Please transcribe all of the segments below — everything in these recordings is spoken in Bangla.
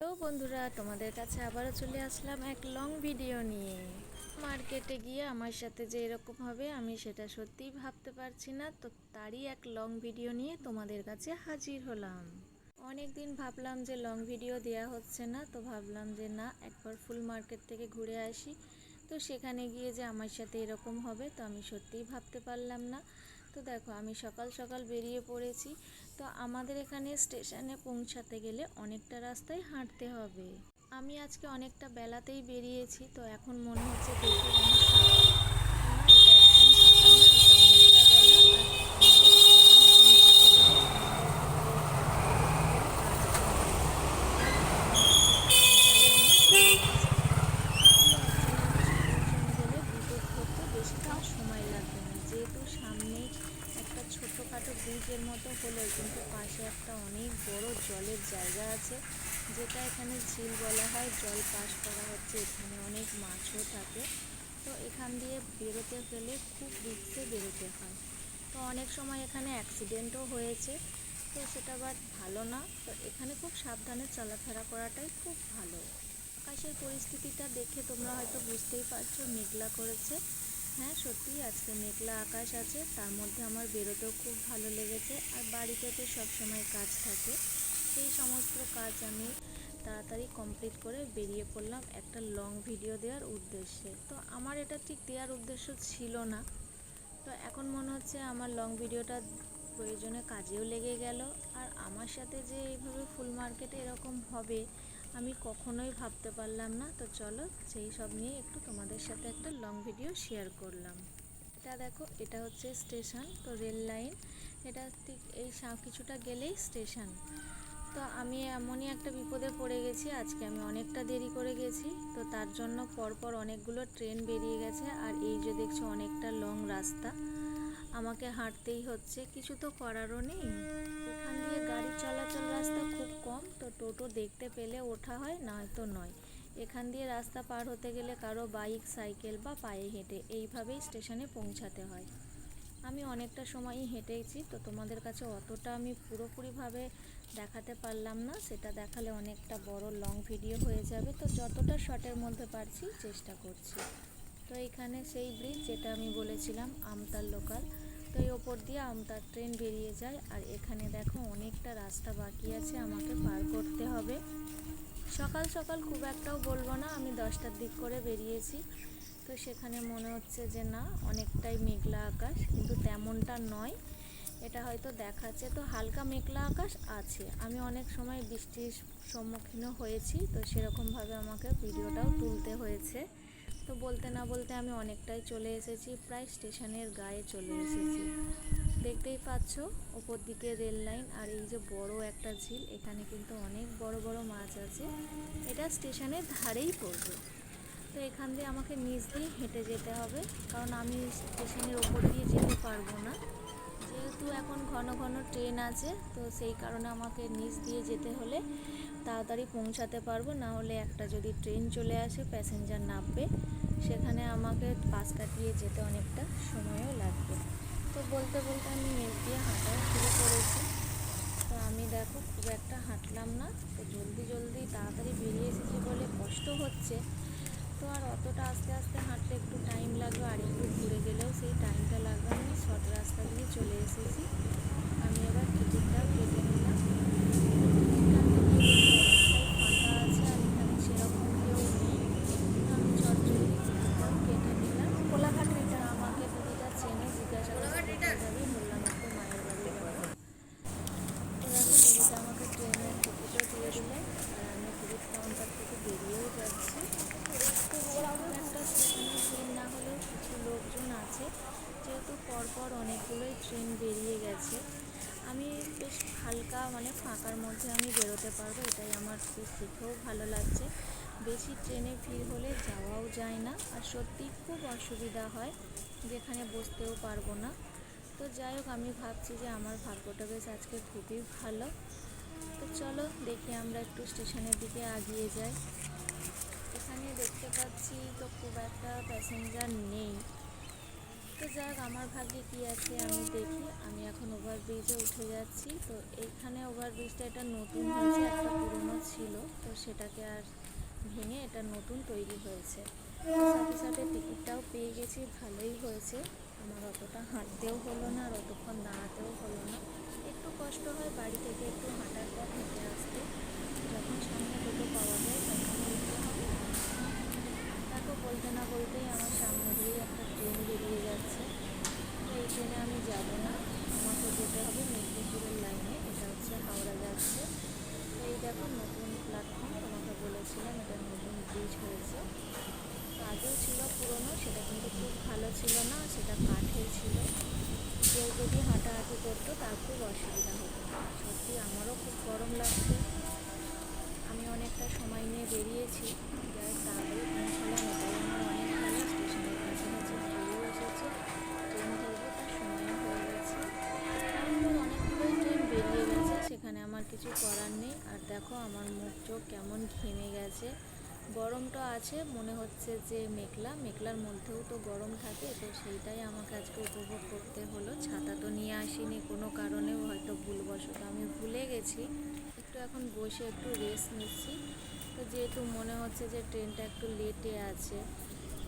তো বন্ধুরা, তোমাদের কাছে আবারও চলে আসলাম এক লং ভিডিও নিয়ে। মার্কেটে গিয়ে আমার সাথে যে এরকম হবে আমি সেটা সত্যিই ভাবতে পারছি না। তো তারই এক লং ভিডিও নিয়ে তোমাদের কাছে হাজির হলাম। অনেক দিন ভাবলাম যে লং ভিডিও দেওয়া হচ্ছে না, তো ভাবলাম যে না, একবার ফুল মার্কেট থেকে ঘুরে আসি। তো সেখানে গিয়ে যে আমার সাথে এরকম হবে তো আমি সত্যিই ভাবতে পারলাম না। তো দেখো, আমি সকাল সকাল বেরিয়ে পড়েছি। তো আমাদের এখানে স্টেশনে পৌঁছাতে গেলে অনেকটা রাস্তায় হাঁটতে হবে। আমি আজকে অনেকটা বেলাতেই বেরিয়েছি, তো এখন মনে হচ্ছে দেখে যেন সকাল। না, এটা একদম সকাল না, এটা অনেকটা বেলা। আর আমাদের স্টেশনে পৌঁছাতে গেলে গেলে ব্রিজে ধরতে বেশিক্ষণ সময় লাগবে না, যেহেতু সামনে একটা ছোটোখাটো ব্রিজের মতো হলেও কিন্তু পাশে একটা অনেক বড় জলের জায়গা আছে, যেটা এখানে ঝিল বলা হয়। জল পাস করা হচ্ছে, এখানে অনেক মাছও থাকে। তো এখান দিয়ে বেরোতে গেলে খুব রিস্কে বেরোতে হয়। তো অনেক সময় এখানে অ্যাক্সিডেন্টও হয়েছে, তো সেটা বাট ভালো না। তো এখানে খুব সাবধানে চলাফেরা করাটাই খুব ভালো। আকাশের পরিস্থিতিটা দেখে তোমরা হয়তো বুঝতেই পারছো, মেঘলা করেছে। হ্যাঁ, সত্যিই আজকে মেঘলা আকাশ আছে। তার মধ্যে আমার বেরোতেও খুব ভালো লেগেছে। আর বাড়িতে তো সবসময় কাজ থাকে, সেই সমস্ত কাজ আমি তাড়াতাড়ি কমপ্লিট করে বেরিয়ে পড়লাম একটা লং ভিডিও দেওয়ার উদ্দেশ্যে। তো আমার এটা ঠিক দেওয়ার উদ্দেশ্য ছিল না, তো এখন মনে হচ্ছে আমার লং ভিডিওটা প্রয়োজনে কাজেও লেগে গেল। আর আমার সাথে যে এইভাবে ফুল মার্কেটে এরকম হবে আমি কখনোই ভাবতে পারলাম না। তো চলো, সেই সব নিয়ে একটু তোমাদের সাথে একটা লং ভিডিও শেয়ার করলাম। এটা দেখো, এটা হচ্ছে স্টেশন, তো রেল লাইন। এটা ঠিক এই কিছুটা গেলেই স্টেশন। তো আমি এমনই একটা বিপদে পড়ে গেছি, আজকে আমি অনেকটা দেরি করে গেছি। তো তার জন্য পরপর অনেকগুলো ট্রেন বেরিয়ে গেছে। আর এই যে দেখছো, অনেকটা লং রাস্তা আমাকে হাঁটতেই হচ্ছে, কিছু তো করারও নেই। এখান দিয়ে গাড়ি চলাচল রাস্তা খুব কম, তো টোটো দেখতে পেলে ওঠা হয়, নয়তো নয়। এখান দিয়ে রাস্তা পার হতে গেলে কারো বাইক, সাইকেল বা পায়ে হেঁটে এইভাবেই স্টেশনে পৌঁছাতে হয়। আমি অনেকটা সময়ই হেঁটেছি, তো তোমাদের কাছে অতটা আমি পুরোপুরিভাবে দেখাতে পারলাম না, সেটা দেখালে অনেকটা বড় লং ভিডিও হয়ে যাবে। তো যতটা শর্টের মধ্যে পারছি চেষ্টা করছি। তো এইখানে সেই ব্রিজ যেটা আমি বলেছিলাম, আমতার লোকাল। তো এই ওপর দিয়ে আমতার ট্রেন বেরিয়ে যায়। আর এখানে দেখো অনেকটা রাস্তা বাকি আছে আমাকে পার করতে হবে। সকাল সকাল খুব একটাও বলবো না, আমি 10টার দিক করে বেরিয়েছি। তো সেখানে মনে হচ্ছে যে না, অনেকটাই মেঘলা আকাশ, কিন্তু তেমনটা নয়। এটা হয়তো দেখাচ্ছে তো হালকা মেঘলা আকাশ আছে। আমি অনেক সময় বৃষ্টির সম্মুখীনও হয়েছি, তো সেরকমভাবে আমাকে ভিডিওটাও তুলতে হয়েছে। তো বলতে না বলতে আমি অনেকটাই চলে এসেছি, প্রায় স্টেশনের গায়ে চলে এসেছি। দেখতেই পাচ্ছ ওপর দিকে রেল লাইন, আর এই যে বড় একটা ঝিল, এখানে কিন্তু অনেক বড় বড় মাছ আছে। এটা স্টেশনের ধারেই পড়বে। তো এখান দিয়ে আমাকে নিচ দিয়ে হেঁটে যেতে হবে, কারণ আমি স্টেশনের ওপর দিয়ে যেতে পারবো না, যেহেতু এখন ঘন ঘন ট্রেন আছে। তো সেই কারণে আমাকে নিচ দিয়ে যেতে হলে তাড়াতাড়ি পৌঁছাতে পারবো, না হলে একটা যদি ট্রেন চলে আসে, প্যাসেঞ্জার নামবে, সেখানে আমাকে পাশ কাটিয়ে যেতে অনেকটা সময়ও লাগবে। তো বলতে বলতে আমি নিচ দিয়ে হাঁটাও শুরু করেছি। তো আমি দেখো খুব একটা হাঁটলাম না, তো জলদি জলদি তাড়াতাড়ি বেরিয়ে এসেছি বলে কষ্ট হচ্ছে। তো আর অতটা আস্তে আস্তে হাঁটলে একটু টাইম লাগবে, আর একটু ঘুরে গেলেও সেই টাইমটা লাগবে। আমি শর্ট রাস্তা দিয়ে চলে এসেছি। আমি এবার টিকিটটা কেটে নিলাম। এখান থেকে অনেকটাই ফাঁকা আছে, আর এখানে সেরকম কেউ নেই। আমি চটজলদি টিকিটটাও কেটে নিলাম। কোলাঘাট রিটার্ন আমাকে দিদিটা চেনে, জিজ্ঞাসা করছে কোথায় যাবি, বললাম একটু মায়ের বাড়ি যাবো। তো দেখো, দিদিটা আমাকে ট্রেনের টিকিটও দিয়ে দিল, আর আমি টিকিট কাউন্টার থেকে বেরিয়েও যাচ্ছি। দেখছি খুব একটা স্টেশনে ভিড় না হলেও কিছু লোকজন আছে, যেহেতু পরপর অনেকগুলোই ট্রেন বেরিয়ে গেছে। আমি বেশ হালকা মানে ফাঁকার মধ্যে আমি বেরোতে পারবো, এটাই আমার বেশ দেখেও ভালো লাগছে। বেশি ট্রেনে ভিড় হলে যাওয়াও যায় না, আর সত্যিই খুব অসুবিধা হয়, যেখানে বসতেও পারবো না। তো যাই হোক, আমি ভাবছি যে আমার ভাগ্যটা বেশ আজকে খুবই ভালো। তো চলো দেখি আমরা একটু স্টেশনের দিকে এগিয়ে যাই। এখানে দেখতে পাচ্ছি তো খুব একটা প্যাসেঞ্জার নেই। তো যাই হোক, আমার ভাগ্যে কী আছে আমি দেখি। আমি এখন ওভারব্রিজে উঠে যাচ্ছি। তো এইখানে ওভারব্রিজটা এটা নতুন হয়েছে, একটা পুরনো ছিল, তো সেটাকে আর ভেঙে এটা নতুন তৈরি হয়েছে। তো সাথে সাথে টিকিটটাও পেয়ে গেছি, ভালোই হয়েছে। আমার অতটা হাঁটতেও হলো না আর অতক্ষণ দাঁড়াতেও হলো না। একটু কষ্ট হয় বাড়ি থেকে একটু হাঁটার পর হেঁটে আসতে, যখন সামনে টোটো পাওয়া যায় তখন উঠতে হবে। দেখো, বলতে না বলতেই আমার সামনে দিয়েই একটা ট্রেন বেরিয়ে যাচ্ছে। তো এই ট্রেনে আমি যাব না, আমাকে যেতে হবে মেদিনীপুরের লাইনে। এটা হচ্ছে হাওড়া যাচ্ছে। তো এই দেখো নতুন প্ল্যাটফর্ম, তোমাকে বলেছিলাম এটা নতুন ব্রিজ হয়েছে। তো আগেও ছিল পুরনো, সেটা কিন্তু খুব ভালো ছিল না, সেটা কাঠের ছিল। কেউ যদি হাঁটাহাঁটি করতো তার খুব অসুবিধা হতো। সত্যি আমারও খুব গরম লাগছে। আমি অনেকটা সময় নিয়ে বেরিয়েছি, যাই তাড়াতাড়ি পৌঁছালাম, এটাই আমার অনেক ভালো। স্টেশনের কাছাকাছি চলেও এসেছে, ট্রেন ধরবো তার সময়ও হয়ে গেছে। তারপর অনেকগুলোই ট্রেন বেরিয়ে গেছে, সেখানে আমার কিছু করার নেই। আর দেখো আমার মুখ চোখ কেমন ঘেমে গেছে। গরমটা আছে, মনে হচ্ছে যে মেঘলা, মেঘলার মধ্যেও তো গরম থাকে, তো সেইটাই আমাকে আজকে উপভোগ করতে হলো। ছাতা তো নিয়ে আসিনি কোনো কারণে, হয়তো ভুলবশত আমি ভুলে গেছি। একটু এখন বসে একটু রেস্ট নিচ্ছি। তো যেহেতু মনে হচ্ছে যে ট্রেনটা একটু লেটে আছে,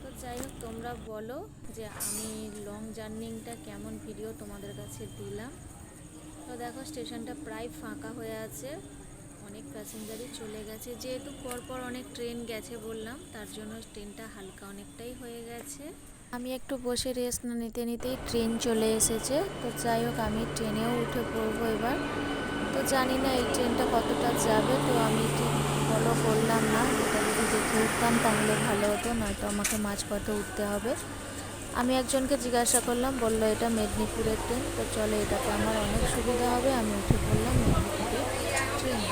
তো যাই হোক, তোমরা বলো যে আমি লং জার্নিংটা কেমন ভিডিও তোমাদের কাছে দিলাম। তো দেখো স্টেশনটা প্রায় ফাঁকা হয়ে আছে, অনেক প্যাসেঞ্জারই চলে গেছে। যেহেতু পরপর অনেক ট্রেন গেছে বললাম, তার জন্য ট্রেনটা হালকা অনেকটাই হয়ে গেছে। আমি একটু বসে রেস্ট না নিতে নিতেই ট্রেন চলে এসেছে। তো যাই হোক, আমি ট্রেনেও উঠে পড়বো এবার। তো জানি না এই ট্রেনটা কতটা যাবে, তো আমি ঠিক ফলো করলাম না। এটা যদি দেখে উঠতাম তাহলে ভালো হতো, নয়তো আমাকে মাঝপথে উঠতে হবে। আমি একজনকে জিজ্ঞাসা করলাম, বললো এটা মেদিনীপুরের ট্রেন। তো চলো, এটাতে আমার অনেক সুবিধা হবে। আমি উঠে পড়লাম মেদিনীপুরের ট্রেনে।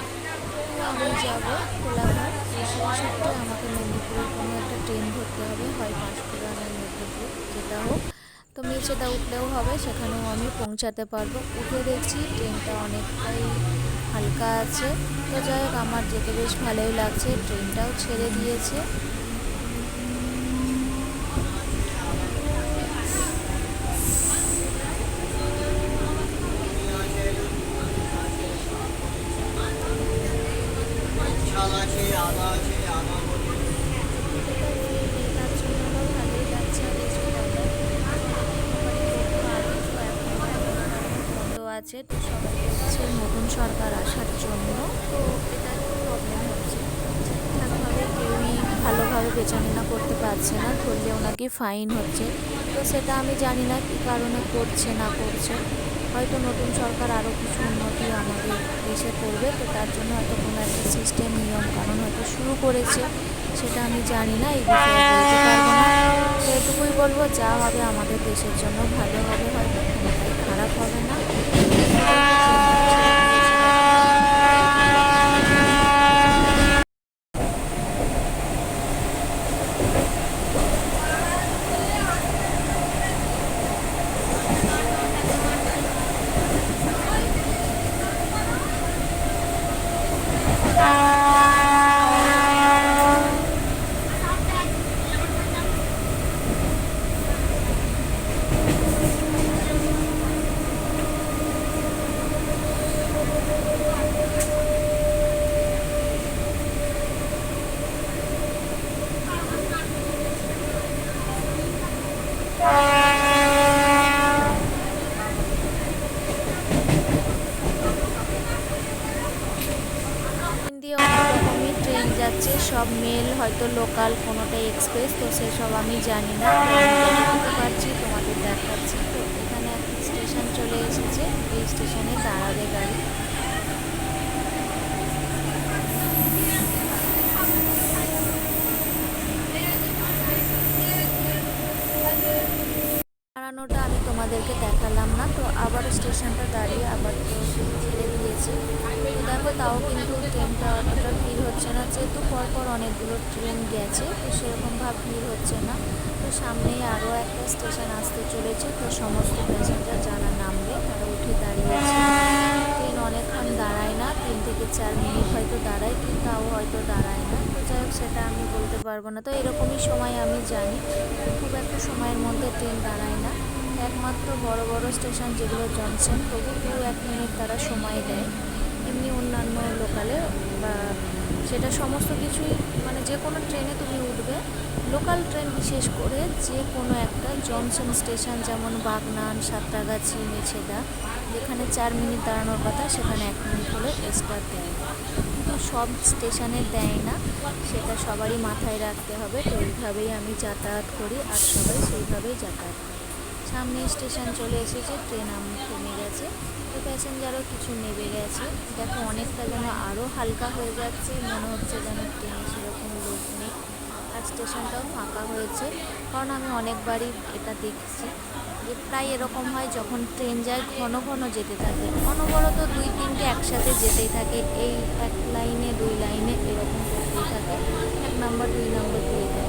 তো আমি যাবো কোলাঘাট, তো সেই সূত্রে আমাকে মেদিনীপুরের কোনো একটা ট্রেন ধরতে হবে, হয় পাঁশকুড়া নয় মেদিনীপুর, যেটা হোক। তো মেচেদা উঠলেও হবে, সেখানেও আমি পৌঁছাতে পারবো। উঠে দেখছি ট্রেনটা অনেকটাই হালকা আছে। তো যাই হোক, আমার যেতে বেশ ভালোই লাগছে। ট্রেনটাও ছেড়ে দিয়েছে। আছে, তো সবাই বলছে নতুন সরকার আসার জন্য, তো এটা একটু প্রবলেম হচ্ছে। ঠিকঠাকভাবে কেউই ভালোভাবে বেচাকেনা করতে পারছে না, ধরলেও নাকি ফাইন হচ্ছে। তো সেটা আমি জানি না কী কারণে করছে না করছে। হয়তো নতুন সরকার আরও কিছু উন্নতি আমাদের দেশে করবে, তো তার জন্য হয়তো কোনো একটা সিস্টেম নিয়ম কানুন হয়তো শুরু করেছে, সেটা আমি জানি না, এই বিষয়ে বলতে পারবো না। তো এটুকুই বলবো, যা হবে আমাদের দেশের জন্য ভালো হবে, হয়তো কোনোটাই খারাপ হবে না। দিয়ে অনেক রকমই ট্রেন যাচ্ছে, সব মেল, হয়তো লোকাল, কোনোটাই এক্সপ্রেস, তো সেসব আমি জানি না। বুঝতে পারছি, তোমাদের দেখাচ্ছি। তো এখানে একটা স্টেশন চলে এসেছে, এই স্টেশনে দাঁড়াবে গাড়ি। দাঁড়ানোটা আমি তোমাদেরকে দেখালাম না। তো আবার স্টেশনটা দাঁড়িয়ে আবার তো ছেড়ে দিয়েছে। তো দেখো, তাও কিন্তু ট্রেনটা অতটা ভিড় হচ্ছে না, যেহেতু পরপর অনেকগুলো ট্রেন গেছে, তো সেরকমভাবে ভিড় হচ্ছে না। তো সামনেই আরও একটা স্টেশন আসতে চলেছে, তো সমস্ত প্যাসেঞ্জার যারা নামবে তারা উঠে দাঁড়িয়েছে। ট্রেন অনেকক্ষণ দাঁড়ায় না, 3 থেকে 4 মিনিট হয়তো দাঁড়ায়, কিন্তু তাও হয়তো দাঁড়ায় না। তো যাই হোক সেটা আমি বলতে পারবো না। তো এরকমই সময় আমি জানি, খুব একটা সময়ের মধ্যে ট্রেন দাঁড়ায় না। একমাত্র বড় বড় স্টেশন যেগুলো জংশন, তবু 2-1 মিনিট তারা সময় দেয়। এমনি অন্যান্য লোকালে বা সেটা সমস্ত কিছুই মানে যে কোনো ট্রেনে তুমি উঠবে, লোকাল ট্রেন বিশেষ করে যে কোনো একটা জংশন স্টেশন যেমন বাগনান, সাঁতরাগাছি, মেছেদা, যেখানে 4 মিনিট দাঁড়ানোর কথা সেখানে 1 মিনিট হলে এক্সট্রা দেয়। কিন্তু সব স্টেশনে দেয় না, সেটা সবারই মাথায় রাখতে হবে। তো এইভাবেই আমি যাতায়াত করি আর সবাই সেইভাবেই যাতায়াত করে। সামনে স্টেশন চলে এসেছে, ট্রেন থেমে গেছে, তো প্যাসেঞ্জারও কিছু নেমে গেছে। দেখো অনেকটা যেন আরও হালকা হয়ে যাচ্ছে, মনে হচ্ছে যেন ট্রেনে সেরকম লোক নেই। আর স্টেশনটাও ফাঁকা হয়েছে, কারণ আমি অনেকবারই এটা দেখছি যে প্রায় এরকম হয় যখন ট্রেন যায় ঘন ঘন যেতে থাকে, অনবরত 2-3টে একসাথে যেতেই থাকে, এই 1 লাইনে 2 লাইনে এরকম করতেই থাকে, 1 নম্বর 2 নম্বর দিয়ে দেয়।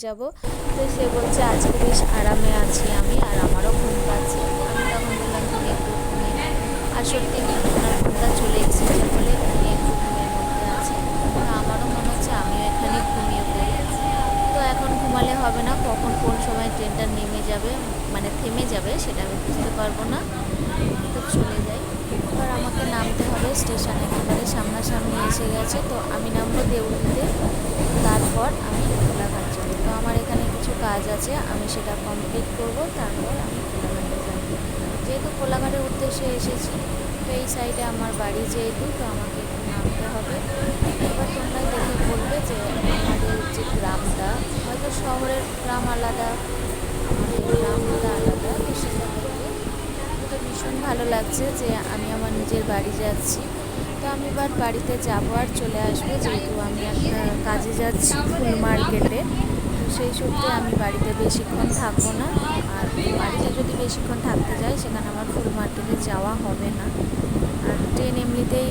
যাব। তো সে বলছে আজকে বেশ আরামে আছি আমি, আর আমারও ঘুম পাচ্ছে। আমি তখন বললাম তুমি একটু ঘুমিয়ে, আর সত্যি ওনার ঘুমটা চলে এসেছে বলে উনি একটু ঘুমের মধ্যে আছে। তো আমারও মনে হচ্ছে আমিও এখানে ঘুমিয়ে পড়ি। তো এখন ঘুমালে হবে না, কখন কোন সময় ট্রেনটা নেমে যাবে মানে থেমে যাবে সেটা আমি বুঝতে পারবো না। তো চলে যাই। এবার আমাকে নামতে হবে, স্টেশন একেবারে সামনাসামনি এসে গেছে। তো আমি নামবো দেউলিতে, তারপর আমি কোলাঘাট যাবো। তো আমার এখানে কিছু কাজ আছে, আমি সেটা কমপ্লিট করব, তারপর আমি কোলাঘাটে যাব। যেহেতু কোলাঘাটের উদ্দেশ্যে এসেছি, তো এই সাইডে আমার বাড়ি যেহেতু, তো আমাকে একটু নামতে হবে। এবার তোমরা দেখে বলবে যে আমাদের যে গ্রামটা, হয়তো শহরের গ্রাম আলাদা, আমাদের গ্রামটা আলাদা, তো সেটা বলবে। তো ভীষণ ভালো লাগছে যে আমি আমার নিজের বাড়ি যাচ্ছি। তো আমি এবার বাড়িতে যাবো আর চলে আসবো, যেহেতু আমি একটা কাজে যাচ্ছি ফুল মার্কেটে। তো সেই সূত্রে আমি বাড়িতে বেশিক্ষণ থাকবো না, আর বাড়িতে যদি বেশিক্ষণ থাকতে যাই সেখানে আমার ফুল মার্কেটে যাওয়া হবে না। আর ট্রেন এমনিতেই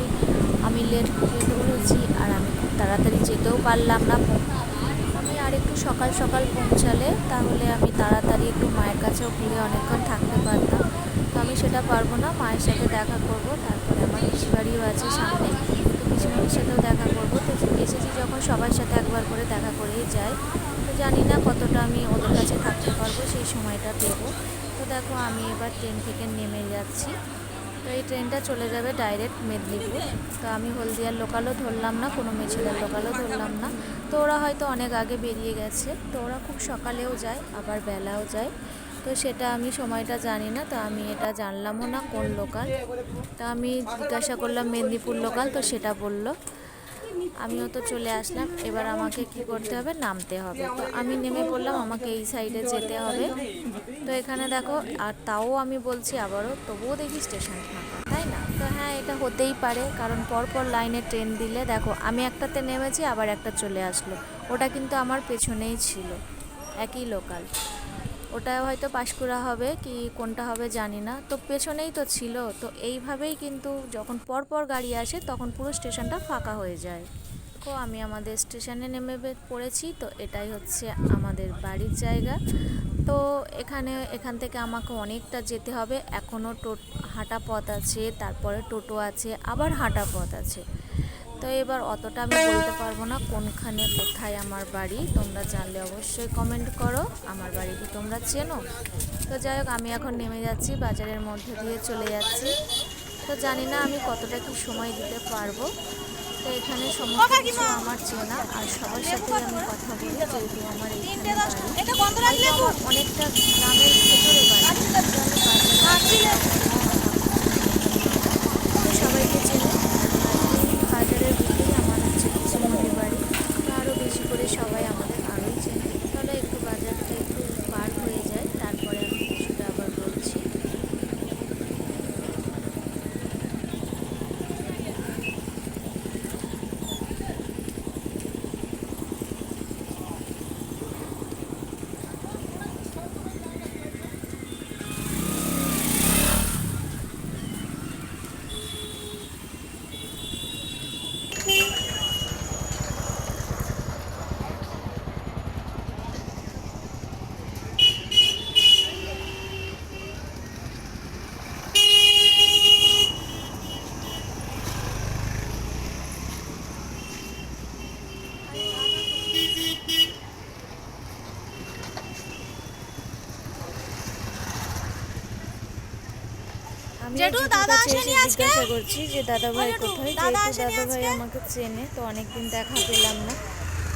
আমি লেট করে ধরেছি, আর আমি খুব তাড়াতাড়ি যেতেও পারলাম না। আমি আর একটু সকাল সকাল পৌঁছালে তাহলে আমি তাড়াতাড়ি একটু মায়ের কাছেও ঘুরে অনেকক্ষণ থাকতে পারতাম। তো আমি সেটা পারবো না, মায়ের সাথে দেখা করব, তারপরে আমার পিসিবাড়িও আছে সামনে, তো পিসিমারির সাথেও দেখা করব। তো এসেছি যখন সবার সাথে একবার করে দেখা করেই যাই। তো জানি না কতটা আমি ওদের কাছে থাকতে পারবো, সেই সময়টা দেবো। তো দেখো আমি এবার ট্রেন থেকে নেমে যাচ্ছি। তো এই ট্রেনটা চলে যাবে ডাইরেক্ট মেদিনীপুর। তো আমি হলদিয়ার লোকালও ধরলাম না, কোনো মেছেদার লোকালও ধরলাম না। তো ওরা হয়তো অনেক আগে বেরিয়ে গেছে, তো ওরা খুব সকালেও যায় আবার বেলাও যায়, তো সেটা আমি সময়টা জানি না। তো আমি এটা জানলামও না কোন লোকাল। তো আমি জিজ্ঞাসা করলাম মেদিনীপুর লোকাল, তো সেটা বলল। আমিও তো চলে আসলাম, এবার আমাকে কি করতে হবে, নামতে হবে। তো আমি নেমে পড়লাম, আমাকে এই সাইডে যেতে হবে। তো এখানে দেখো, আর তাও আমি বলছি আবারও, তবুও দেখি স্টেশন ফাঁকা, তাই না? তো হ্যাঁ, এটা হতেই পারে, কারণ পরপর লাইনে ট্রেন দিলে দেখো আমি একটাতে নেমেছি আবার একটা চলে আসলো, ওটা কিন্তু আমার পেছনেই ছিল, একই লোকাল। ওটা হয়তো পাঁশকুড়া হবে কি কোনটা হবে জানি না, তো পেছনেই তো ছিল। তো এইভাবেই কিন্তু যখন পরপর গাড়ি আসে তখন পুরো স্টেশনটা ফাঁকা হয়ে যায়। তো আমি আমাদের স্টেশনে নেমে পড়েছি, তো এটাই হচ্ছে আমাদের বাড়ির জায়গা। তো এখান থেকে আমাকে অনেকটা যেতে হবে, এখনও হাঁটা পথ আছে, তারপরে টোটো আছে, আবার হাঁটা পথ আছে। তো এবার অতটা আমি বলতে পারবো না কোনখানে কোথায় আমার বাড়ি, তোমরা জানলে অবশ্যই কমেন্ট করো, আমার বাড়ি কি তোমরা চেনো? তো যাই হোক, আমি এখন নেমে যাচ্ছি, বাজারের মধ্যে দিয়ে চলে যাচ্ছি। তো জানি না আমি কতটা কি সময় দিতে পারবো। তো এখানে সমস্ত কিছু আমার চেনা, আর সবার সাথেই আমি কথা বলি, যেহেতু আমার এইখানে বাড়ি, হয়তো আমার অনেকটা গ্রামের ভেতরে বাড়ি, কিন্তু আমি বাজারে তো সবাইকে চেনে। বাজারের দিকেই আমার হচ্ছে পিসিমণির বাড়ি, তো আরও বেশি করে সবাই আমাদের আরোই চেনে। তাহলে একটু বাজারটা একটু পার হয়ে যায়, তারপরে আমি কিছুটা আবার বলছি। জেঠুর কাছে এসে জিজ্ঞাসা করছি যে দাদা ভাই কোথায়, যেহেতু দাদা ভাই আমাকে চেনে তো অনেকদিন দেখা পেলাম না,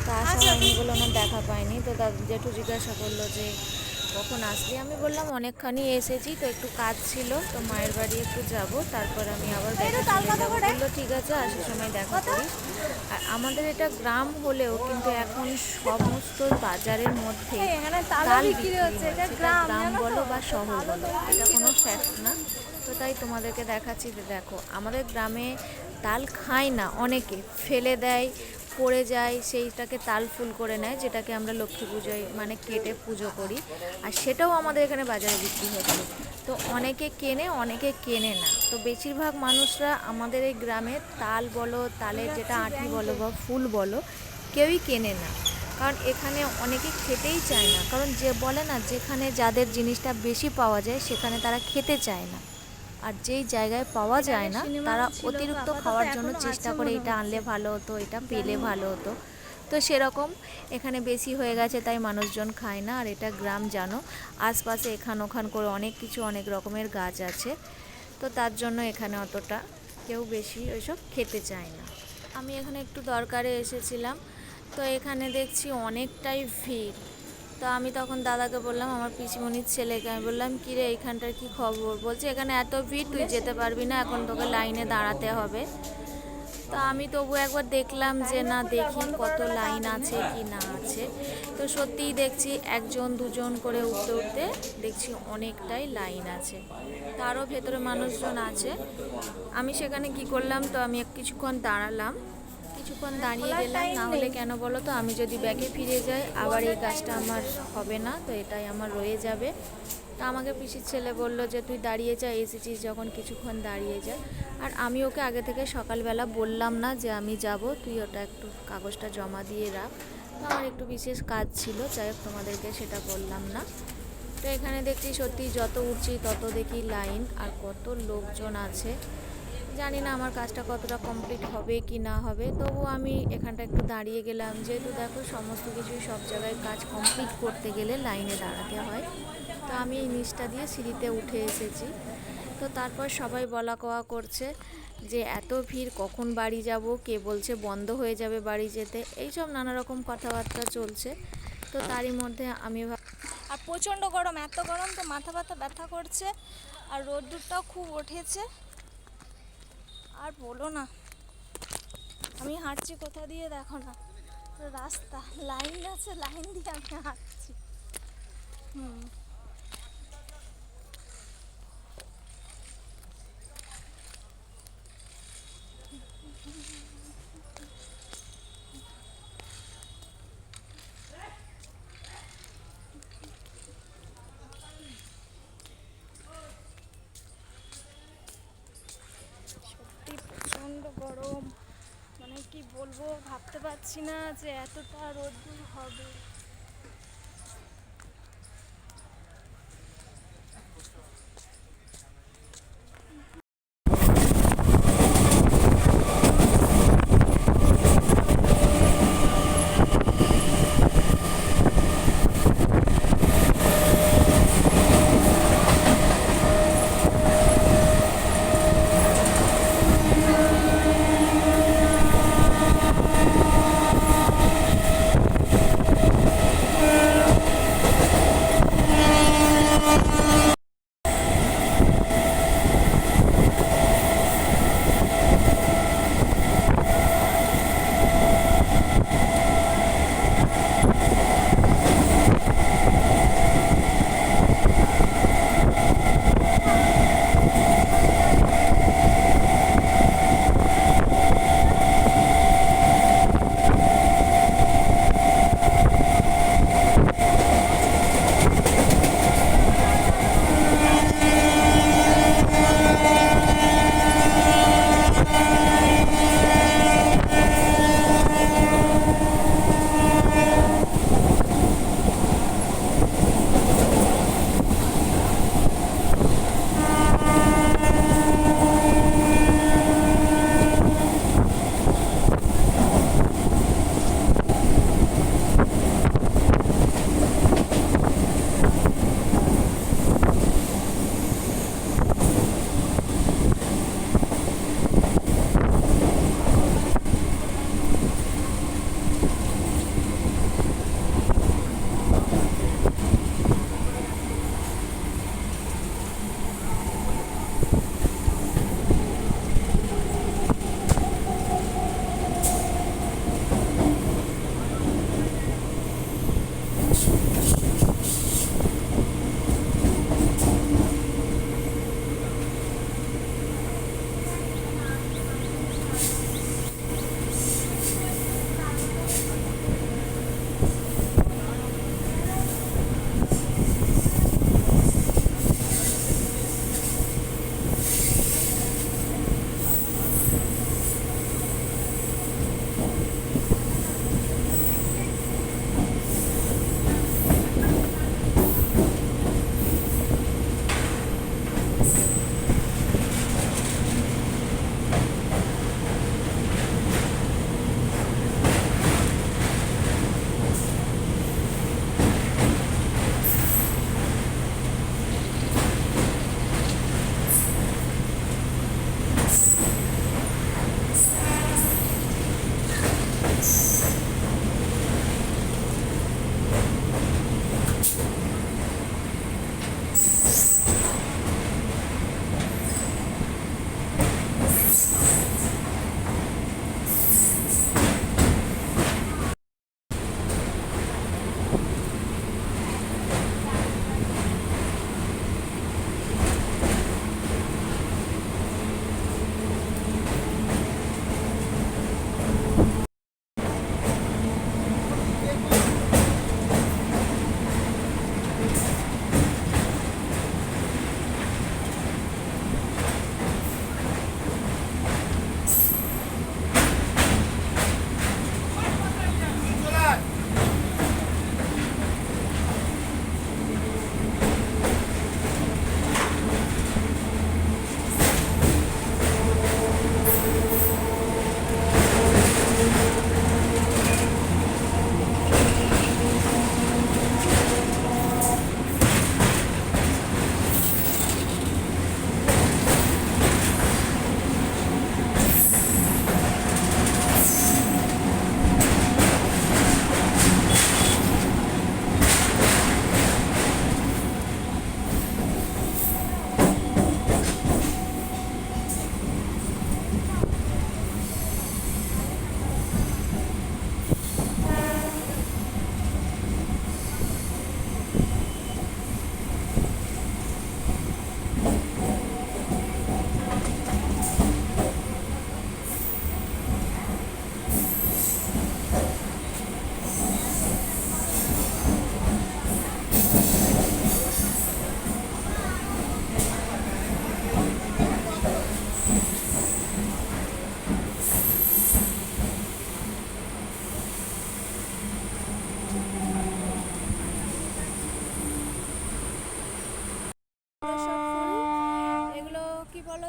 তো আসা হয়নি বলে ওনার দেখা পাইনি। তো জেঠু জিজ্ঞাসা করলো যে কখন আসলি, আমি বললাম অনেকখানি এসেছি, তো একটু কাজ ছিল, তো মায়ের বাড়ি একটু যাব, তারপর আমি আবার বললো ঠিক আছে আসার সময় দেখা করিস। আর আমাদের এটা গ্রাম হলেও কিন্তু এখন সমস্ত বাজারের মধ্যে তাল বিক্রি হচ্ছে, এটা গ্রাম বলো বা শহর বলো, এটা কোনো ফ্যাক্ট না। তো তাই তোমাদেরকে দেখাচ্ছি যে দেখো আমাদের গ্রামে তাল খায় না, অনেকে ফেলে দেয়, পড়ে যায়, সেইটাকে তাল ফুল করে নেয়, যেটাকে আমরা লক্ষ্মী পুজোয় মানে কেটে পুজো করি, আর সেটাও আমাদের এখানে বাজারে বিক্রি হচ্ছে। তো অনেকে কেনে, অনেকে কেনে না। তো বেশিরভাগ মানুষরা আমাদের এই গ্রামে তাল বলো, তালের যেটা আঁটি বলো বা ফুল বলো, কেউই কেনে না, কারণ এখানে অনেকে খেতেই চায় না, কারণ যে বলে না যেখানে যাদের জিনিসটা বেশি পাওয়া যায় সেখানে তারা খেতে চায় না, আর যেই জায়গায় পাওয়া যায় না তারা অতিরিক্ত খাওয়ার জন্য চেষ্টা করে, এটা আনলে ভালো হতো, এটা পেলে ভালো হতো। তো সেরকম এখানে বেশি হয়ে গেছে তাই মানুষজন খায় না। আর এটা গ্রাম জানো, আশপাশে এখান ওখান করে অনেক কিছু অনেক রকমের গাছ আছে, তো তার জন্য এখানে অতটা কেউ বেশি ওইসব খেতে চায় না। আমি এখানে একটু দরকারে এসেছিলাম, তো এখানে দেখছি অনেকটাই ভিড়। তো আমি তখন দাদাকে বললাম, আমার পিসিমণির ছেলেকে আমি বললাম, কিরে এইখানটার কি খবর? বলছে এখানে এত ভিড় তুই যেতে পারবি না, এখন তোকে লাইনে দাঁড়াতে হবে। তো আমি তবু একবার দেখলাম যে না দেখি কত লাইন আছে কি না আছে। তো সত্যিই দেখছি একজন দুজন করে উঠতে উঠতে দেখছি অনেকটাই লাইন আছে, তারও ভেতরে মানুষজন আছে। আমি সেখানে কি করলাম, তো আমি কিছুক্ষণ দাঁড়ালাম, কিছুক্ষণ দাঁড়িয়ে গেলাম, না হলে কেন বলো তো, আমি যদি ব্যাকে ফিরে যাই আবার এই কাজটা আমার হবে না, তো এটাই আমার রয়ে যাবে। তো আমাকে পিসির ছেলে বললো যে তুই দাঁড়িয়ে যা, এসেছিস যখন কিছুক্ষণ দাঁড়িয়ে যা। আর আমি ওকে আগে থেকে সকালবেলা বললাম না যে আমি যাব, তুই ওটা একটু কাগজটা জমা দিয়ে রাখ। তো আমার একটু বিশেষ কাজ ছিল, যাই হোক তোমাদেরকে সেটা বললাম না। তো এখানে দেখছি সত্যি যত উঠছি তত দেখি লাইন, আর কত লোকজন আছে। জানি না আমার কাজটা কতটা কমপ্লিট হবে কি না হবে, তবু আমি এখানটা একটু দাঁড়িয়ে গেলাম, যেহেতু দেখো সমস্ত কিছুই সব জায়গায় কাজ কমপ্লিট করতে গেলে লাইনে দাঁড়াতে হয়। তো আমি এই নিচটা দিয়ে সিঁড়িতে উঠে এসেছি। তো তারপর সবাই বলা কওয়া করছে যে এত ভিড়, কখন বাড়ি যাব, কে বলছে বন্ধ হয়ে যাবে বাড়ি যেতে, এইসব নানা রকম কথাবার্তা চলছে। তো তারই মধ্যে আমি আর প্রচণ্ড গরম, এত গরম তো মাথা ব্যথা করছে, আর রোদ্দুরটাও খুব উঠেছে, আর বলো না। আমি হাঁটছি কোথা দিয়ে দেখো না, রাস্তা লাইন আছে, লাইন দিয়ে আমি হাঁটছি। সত্যি প্রচণ্ড গরম, মানে কি বলবো, ভাবতে পারছি না যে এতটা রোদ্দুর হবে।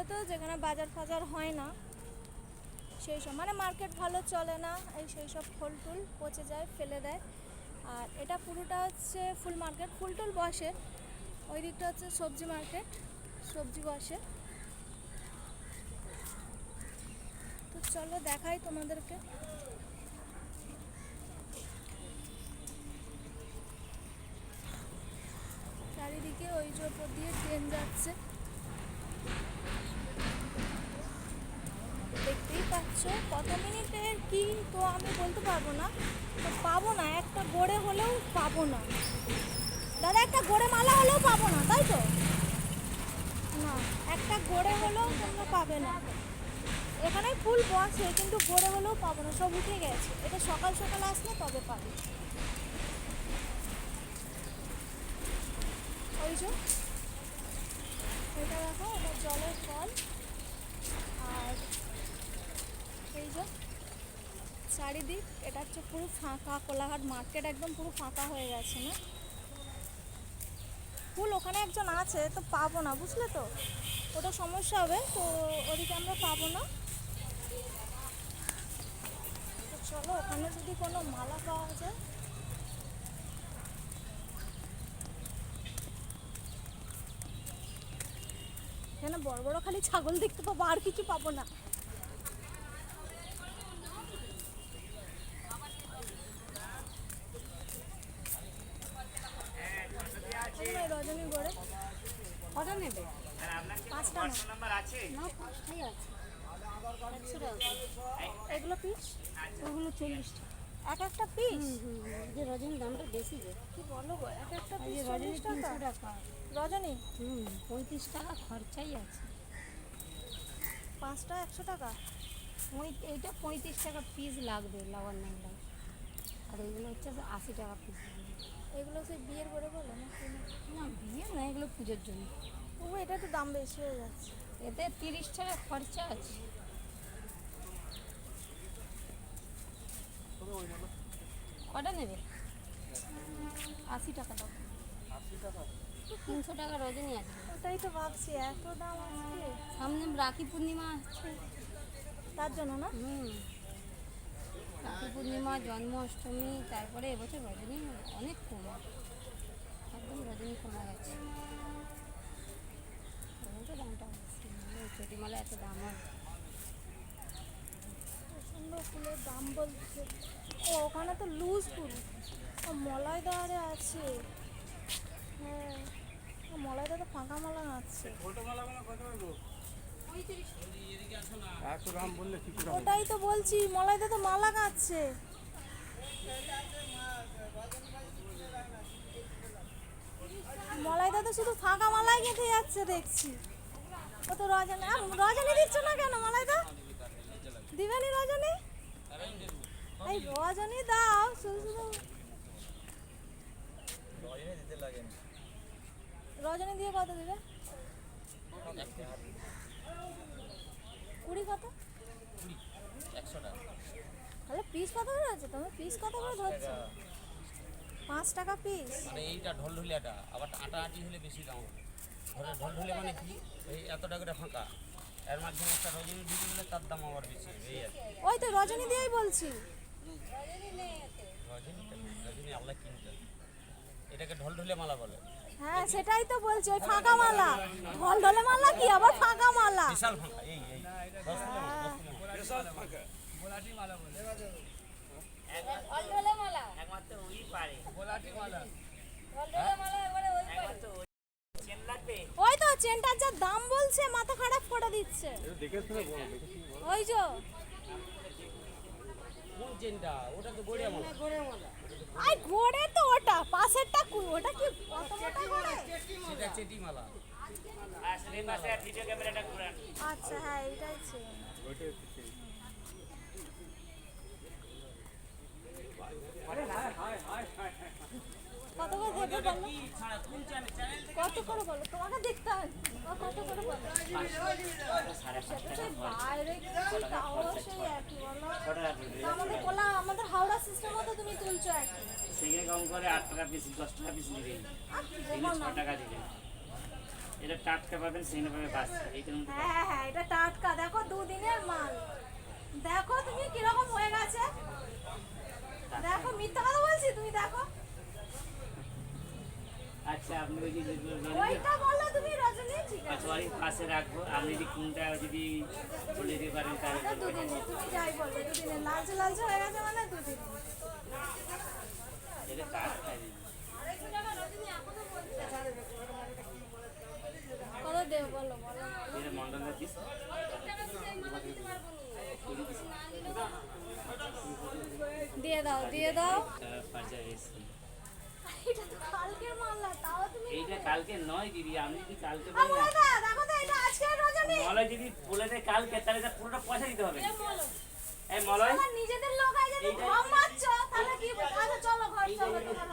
বলতো, যেখানে বাজার ফাজার হয় না সেই সব, মানে মার্কেট ভালো চলে না, এই সেই সব ফুল টুল পচে যায়, ফেলে দেয়। আর এটা পুরোটা হচ্ছে ফুল মার্কেট, ফুল টুল বসে। ওই দিকটা হচ্ছে সবজি মার্কেট, সবজি বসে। তো চলো দেখাই তোমাদেরকে। চারিদিকে ওই যে ওপর দিয়ে ট্রেন যাচ্ছে, দেখতেই পাচ্ছ। কত মিনিটের কি তো আমি বলতে পারবো না, তো পাবো না, একটা গড়ে হলেও পাবো না দাদা, একটা গড়ে মালা হলেও পাবো না, তাই তো? না, একটা গড়ে হলেও তোমরা পাবে না। এখানে ফুল বসে কিন্তু গড়ে হলেও পাবো না, সব উঠে গেছে। এটা সকাল সকাল আসলে তবে পাবে। ওই যে এটা দেখো, এটা জলের ফল। আর এই যে চারিদিক, এটা হচ্ছে পুরো ফাঁকা, কোলাঘাট মার্কেট একদম পুরো ফাঁকা হয়ে গেছে না। ফুল ওখানে একজন আছে, তো পাবো না, বুঝলে তো, ওটা সমস্যা হবে, তো ওদিকে আমরা পাবো না। তো চলো, ওখানে যদি কোনো মালা পাওয়া যায়। এখানে বড় বড় খালি ছাগল দেখতে পাবো, আর কিছু পাবো না। রজনী গড়ে কটা নেবে? 5টা না, 5টাই আছে। 100 টাকা। এগুলো পিস, ওগুলো 40 টাকা। এক একটা পিস। যে রজনীর দামটা বেশি যে। কি বলো গো, এক একটা এই পিস যে রজনী 40 টাকা? 300 টাকা। রজনী 35 টাকা খরচাই আছে। 5টা 100 টাকা। এইটা 35 টাকা পিস লাগবে লাবণ্য, আর এইগুলো হচ্ছে 80 টাকা পিস। এগুলো সেই বিয়ের করে বলে না? না, বিয়ে না, এগুলো পুজোর জন্য। ও, এটা তো দাম বেশি হয়ে যাচ্ছে। এতে 30 টাকা খরচা আছে। কটা নেবে? 80 টাকা দাও। 300 টাকা রজনী আছে। ওটাই তো ভাবছি, এত দাম আজকে। সামনে রাখি পূর্ণিমা আছে, তার জন্য না? রাখি পূর্ণিমা, জন্মাষ্টমী, তারপরে এবছর রজনী অনেক কমা, একদম রজনী কমা গেছে। তো দামটা চটিমালা এত দাম হয়। সুন্দর ফুলের দাম বলছে। ও, ওখানে তো লুজ ফুল, ও মলাইদারে আছে। হ্যাঁ, মলাইদা তো ফাঁকা মালা নাচছে। ওটাই তো বলছি, মলাইদা তো মালা গাচ্ছে। মলাইদা তো শুধু ফাঁকা মালাই গেঁথে যাচ্ছে দেখছি। ও তো রজনী, রজনী দিচ্ছ না কেন মলাইদা? দিবেনি রজনী? এই রজনী দাও, শুধু শুধু রজনী দিয়ে কত দিবে? 20 কত? 100 টাকা। তাহলে পিস কত করে আছে? তুমি পিস কত করে ধরছো? 5 টাকা পিস। মানে এইটা ঢলঢলিয়াটা, আবার আটা আটি হলে বেশি দাম হবে। ঢলঢলিয়া মানে কি, এই এতটা করে ফাঁকা, এর মাধ্যমে একটা রজনী ঢুকে গেলে তার দাম আবার বেশি হবে, এই আর কি। ওই তো রজনী দিয়েই বলছি। রজনী আল্লাহ কিনতে, এটাকে ঢলঢলিয়া মালা বলে। হ্যাঁ, সেটাই তো বলছি, ওই ফাঁকা মালা। ঢলঢলে মালা কি, আবার ফাঁকা মালা। বিশাল ফাঁকা, এই 10 ফুলের মালা, 10 ফুলের মালা। বিশাল ফাঁকা। ঢলঢলে মালা, একমাত্র ওই পারে। ঢলঢলে মালা এবারে ওই পারে। চেন লাগবে। ওই তো চেনটার যা দাম বলছে, মাথা খারাপ করে দিচ্ছে। দেখে শুনে বলো, দেখে শুনে বলো। ওই যে কোন চেনটা? ওটা তো গড়িয়া মালা। আই ঘোড়ে তো, ওটা পাশেরটা ওটা কি কত মোটা ঘোড়ে? সেটা চেটি মালা। আসলে পাশে ভিডিও ক্যামেরাটা ঘুরান। আচ্ছা, হ্যাঁ, এইটাই চেন। ওইটাই হচ্ছে সেই। কত করে দেবে বলো? কি ছাড়া কোন চ্যানেল থেকে? কত করে বলো? তোমাকে দেখতে হবে। কত করে বলো? সেটা সেই বাইরে গেছি, তাও সেই একই বলো। আমাদের হাওড়া সিস্টেম মতো তুমি তুলছো একই। সেখানে কম করে 8 টাকা পিস, 10 টাকা পিস নেবেন। আর কি বলো না। 6 টাকা দিবেন। এটা টাটকা পাবেন সেইভাবে বাঁচছে এইটার মধ্যে হ্যাঁ হ্যাঁ, এটা টাটকা, দেখো দুদিনের মাল। দেখো তুমি কিরকম হয়ে গেছে, দেখো মিথ্যা কথা বলছি, তুমি দেখো। আচ্ছা আপনি ওই যে ওইটা বললে তুমি রজনী, ঠিক আছে। আচ্ছা ওই পাশে রাখবো, আপনি যদি কোনটা যদি বলে দিতে পারেন তাহলে এটা দুদিনে, তুমি যাই বলবে দুদিনে, লালচে লালচে হয়ে গেছে মানে দুদিনে। এটা টাটকা দিন। কত দেব বলো বলো। এটা মন্ডলের পিস দিয়ে দাও দিয়ে দাও। পাঁচা এসছি। এটা তো কালকের মাল না, তাও তুমি। এইটা কালকে নয় দিদি, আপনি যদি কালকে আ, বলেন বলে দাও, দেখো তো এটা আজকের রজনী। মলয় যদি বলে দেয় কালকে তাহলে এটা পুরোটা পয়সা দিতে হবে। এই মলয় আমার নিজেদের লোক আছে, যদি কম মারছো তাহলে কি বলবো? আচ্ছা চলো ঘর চলো তোমার।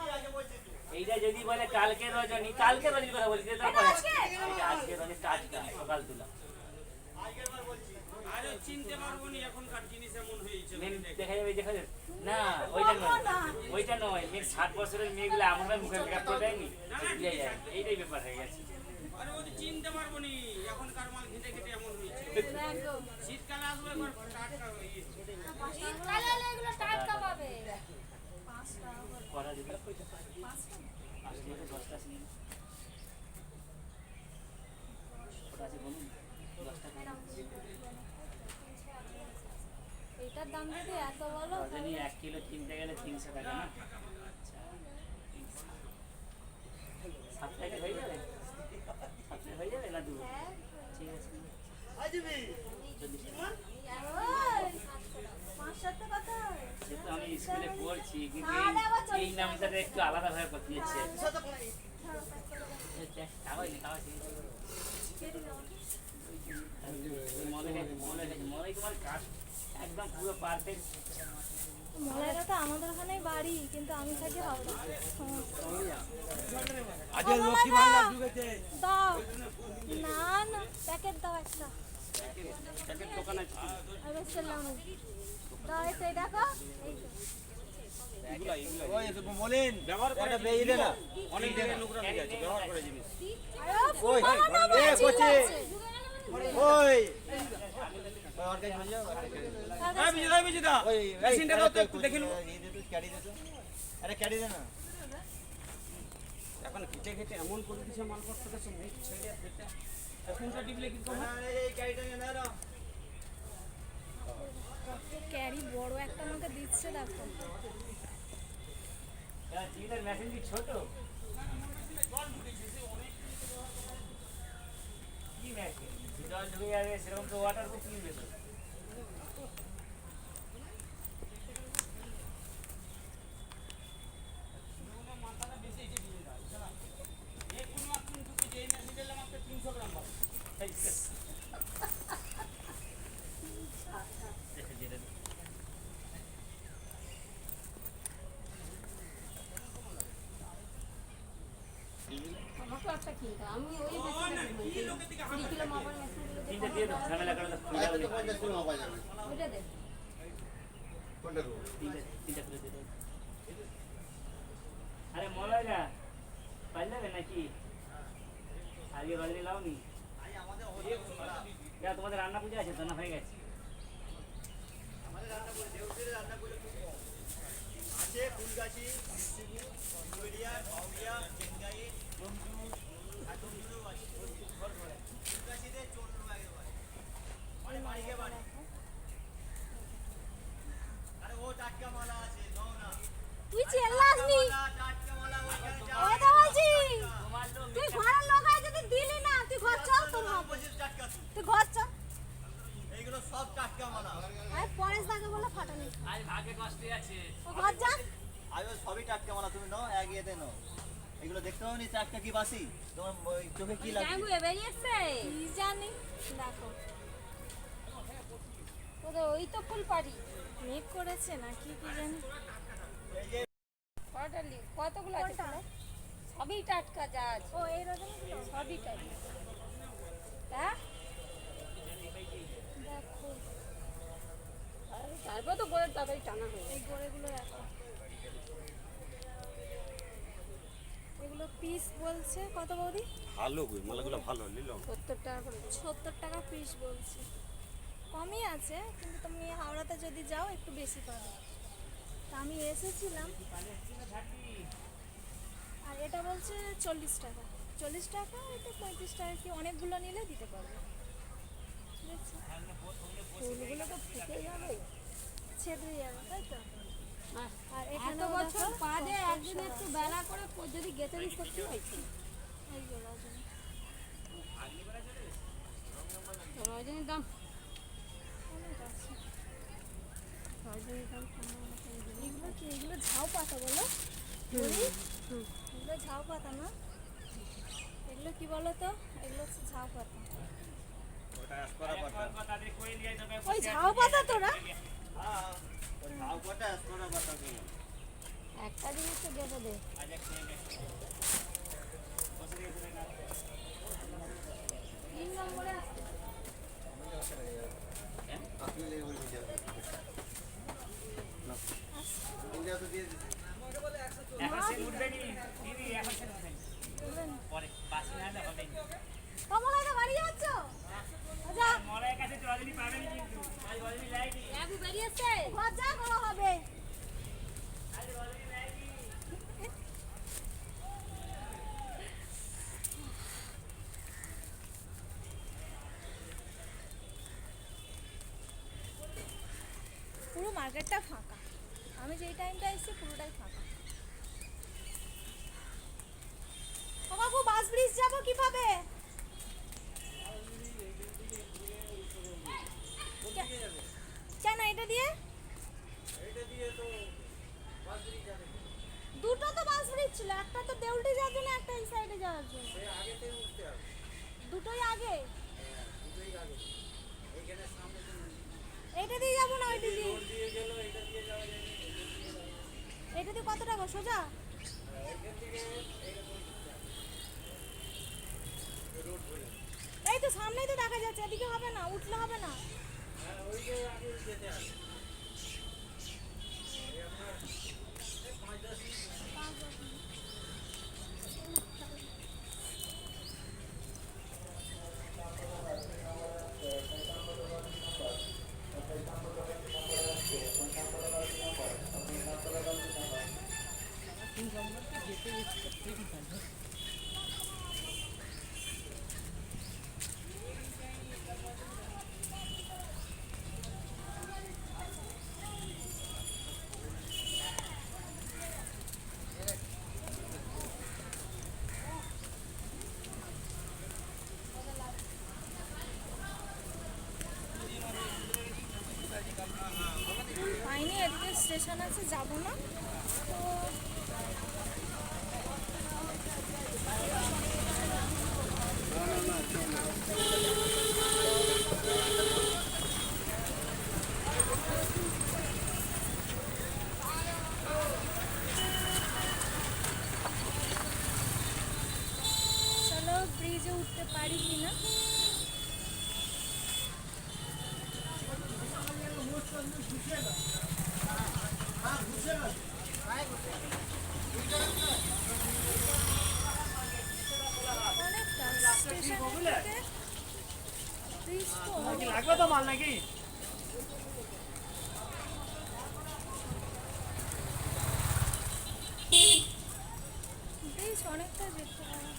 এইটা যদি বলে কালকে রজনী, কালকে রজনীর কথা বলছি, এটা এটা আজকে? এটা আজকে রজনী টাটকা সকাল তুলা। আরে চিনতে পারবো নি, এখনকার জিনিস এমন হয়েছে। মেন দেখা যাবে, দেখা যাবে না ওইটা নয়, ওইটা নয়। মেয়ে 60 বছরের মেয়েগুলো আমার ভাই মুখে মেকআপ করে দেয়নি, বুঝে যায়। এইটাই ব্যাপার হয়ে গেছে। আরে ওই চিনতে পারবো নি, এখনকার মাল ঘেটে ঘেটে এমন হয়েছে। একদম। শীতকালে আসবে একবার টাটকা হয়ে। শীতকালে হলে এগুলো টাটকা পাবে। কটা দিবে? 10টা আছে। ওটা আছে বলুন 10 টাকা। এটার দাম যদি এত বলো, রজনী 1 কিলো কিনতে গেলে 300 টাকা না? আচ্ছা 7 টাকা হয়ে যাবে? 7 টাকা হয়ে যাবে না দেবো? ঠিক আছে। 40 টাকা। ওই, 5-7 কথা। সে তো আমি স্কুলে পড়ছি, কিন্তু তাহলে আবার এই নামটা একটু আলাদাভাবে করতে হচ্ছে। একদম পুরো পারফেক্ট। মলাইটা তো আমাদের ওখানেই বাড়ি, কিন্তু আমি থাকি হাওড়া। আজকে লক্ষ্মী ভান্ডার ঢুকেছে। দাও না না, প্যাকেট দাও একটা। দোকান আছে আর বেশ চললাম। দাও এই সেই দেখো, এই তো। ওই তো বলেন ব্যবহার করে বেই দে না। অনেক জায়গায় নোংরা হয়ে গেছে, ব্যবহার করে জিনিস। আরে ওই, পুরনো এ, বলছি কোচি। লাগছে। ওই और कहीं हो जाओ এই বিজয়দা ওই মেশিনটা দাও তো একটু দেখে লো। এই দে তো ক্যারি দে তো আরে ক্যারি দে না এখন ঘেটে ঘেটে এমন করে দিছে মালপত্রটা, সব মুখ ছেড়ে আর পেটটা এখনটা টিপলে কিন্তু হবে। আরে এই ক্যারিটা নিয়ে নাও ক্যারি বড় একটা আমাকে দিচ্ছে, দেখো। চিকেনের মেশিন কি ছোট? কি মেশিন? জল ঢুকে যাবে সেরকম তো ওয়াটার প্রুফ কিনবে তো। আমাকে একটা কিনতে হবে। আমি ওই মেশিনটা 2 কিলো মাপার মেশিনগুলো তিনটে দিয়ে দাও, ঝামেলা করে দাও, খুলে দাও, ওইটা দে। তিনটে খুলে দিয়ে দাও। আরে মলয়রা পাই যাবে নাকি? আজকে রজনী লাওনি? তোমাদের রান্না পুজো আছে তো, না হয়ে গেছে? আছে ফুলগাছি মিষ্টিগুড়িয়া বাউরিয়া চেঙ্গাই বন্ধু আতমজুরু আছে ফুলগাছিতে 14 টাকা করে মানে বাড়ি কে বাড়ি আরে ও টাটকা মালা আছে নাও না তুই চেল্লাসনি, টাটকা মালা ওইখানে যাও ওই তো বলছি। তোমার তো তুই ঘরের লোক আছে, যদি দিলি না, তুই ঘর চল, তোর হবে। বলছিস টাটকা তুই ঘর চল। এইগুলো সব টাটকা মালা আরে পরেশ দাকে বলে ফাটানি, আজ ভাগে কষ্টে আছে। ও ঘর যা। আরে সবই টাটকা মালা তুমি নাও এক ইয়েতে নাও এগুলো দেখতে পাওনি টাটকা কি বাসি তোমার ওই চোখে কি লাগছে ট্যাঙ্গুয়ে বেরিয়েছে। কি জানি, দেখো ওদের ওই তো ফুল পাড়ি। মেঘ করেছে না কি কি জানি। কতগুলো আছে কটা? ফুলে? সবই টাটকা যা আছে, ও এই রজনীগুলো সবই টাটকা। হ্যাঁ দেখো, তারপর তো বলে তরকারি টানা হয়ে এই গোড়েগুলো দেখো। এগুলো পিস বলছে কত বৌদি? ভালো কই মালাগুলো ভালো নিলাম 70 টাকা করে দেবো। 70 টাকা পিস বলছে, কমই আছে, কিন্তু তুমি হাওড়াতে যদি যাও একটু বেশি পাবে। তা আমি এসেছিলাম, আর এটা বলছে 40 টাকা। 40 টাকা, এটা 35 টাকা, কি অনেকগুলো নিলে দিতে পারবে। দেখছি ফুলগুলো তো ফুটে যাবে। ছেড়ে যাবে, তাই তো। আর এত এখানে বছর বাদে একদিন একটু বেলা করে যদি গেতে দিই সত্যি হয়েছে। রজনীর দাম অনেক আছে। রজনীর দাম 15 এগুলো কি? এগুলো ঝাউ পাতা বলো? বলি? এগুলো ঝাউ পাতা না? এগুলো কি বলো তো? এগুলো হচ্ছে ঝাউ পাতা। ওটা স্কোরা পাতা। তাদের কই লিয়ে যাবে ওই ঝাউ পাতা তোরা? হ্যাঁ, ওই ঝাউ পাতা স্কোরা পাতা কি? একটা জিনিস তো গেতে দে। আজ এক মিনিট 3 নম্বরে আসছে। আপনি লেগে বলবেন যে না ইন্ডিয়া তো দিয়ে দিচ্ছে। এখন সে উঠবে নি দিদি এখন সে উঠবে নি। পরে বাসি না হলে হবে নি কমলা তো বাড়ি যাচ্ছ? যা, মলের কাছে তো রজনী পাবেন কিন্তু আজ রজনী লাইনি একটু বেরিয়েছে। ঘর যা করা হবে। আজ রজনী লাইনি পুরো মার্কেটটা ফাঁকা। আমি যেই টাইমটা এসেছি পুরোটাই ফাঁকা। ও বাবু, বাস ব্রিজ যাবো কিভাবে? কেন এটা দিয়ে? দুটো তো বাস ব্রিজ ছিল, একটা তো দেউলটি যাওয়ার জন্য, একটা এই সাইডে যাওয়ার জন্য। দুটোই আগে। এইটা দিয়ে যাবো না ওইটা দিয়ে? এটা দিয়ে কত টাকা সোজা? এই তো সামনেই তো দেখা যাচ্ছে, এদিকে হবে না, উঠলে হবে না। পাইনি, এদিকে স্টেশন আছে, যাবো না তো। চলো ব্রিজে উঠতে পারি কিনা। অনেকটা স্টেশন থেকে ব্রিজ তো অনেক। লাগবে তো মাল নাকি ব্রিজ অনেকটা যেতে পারে।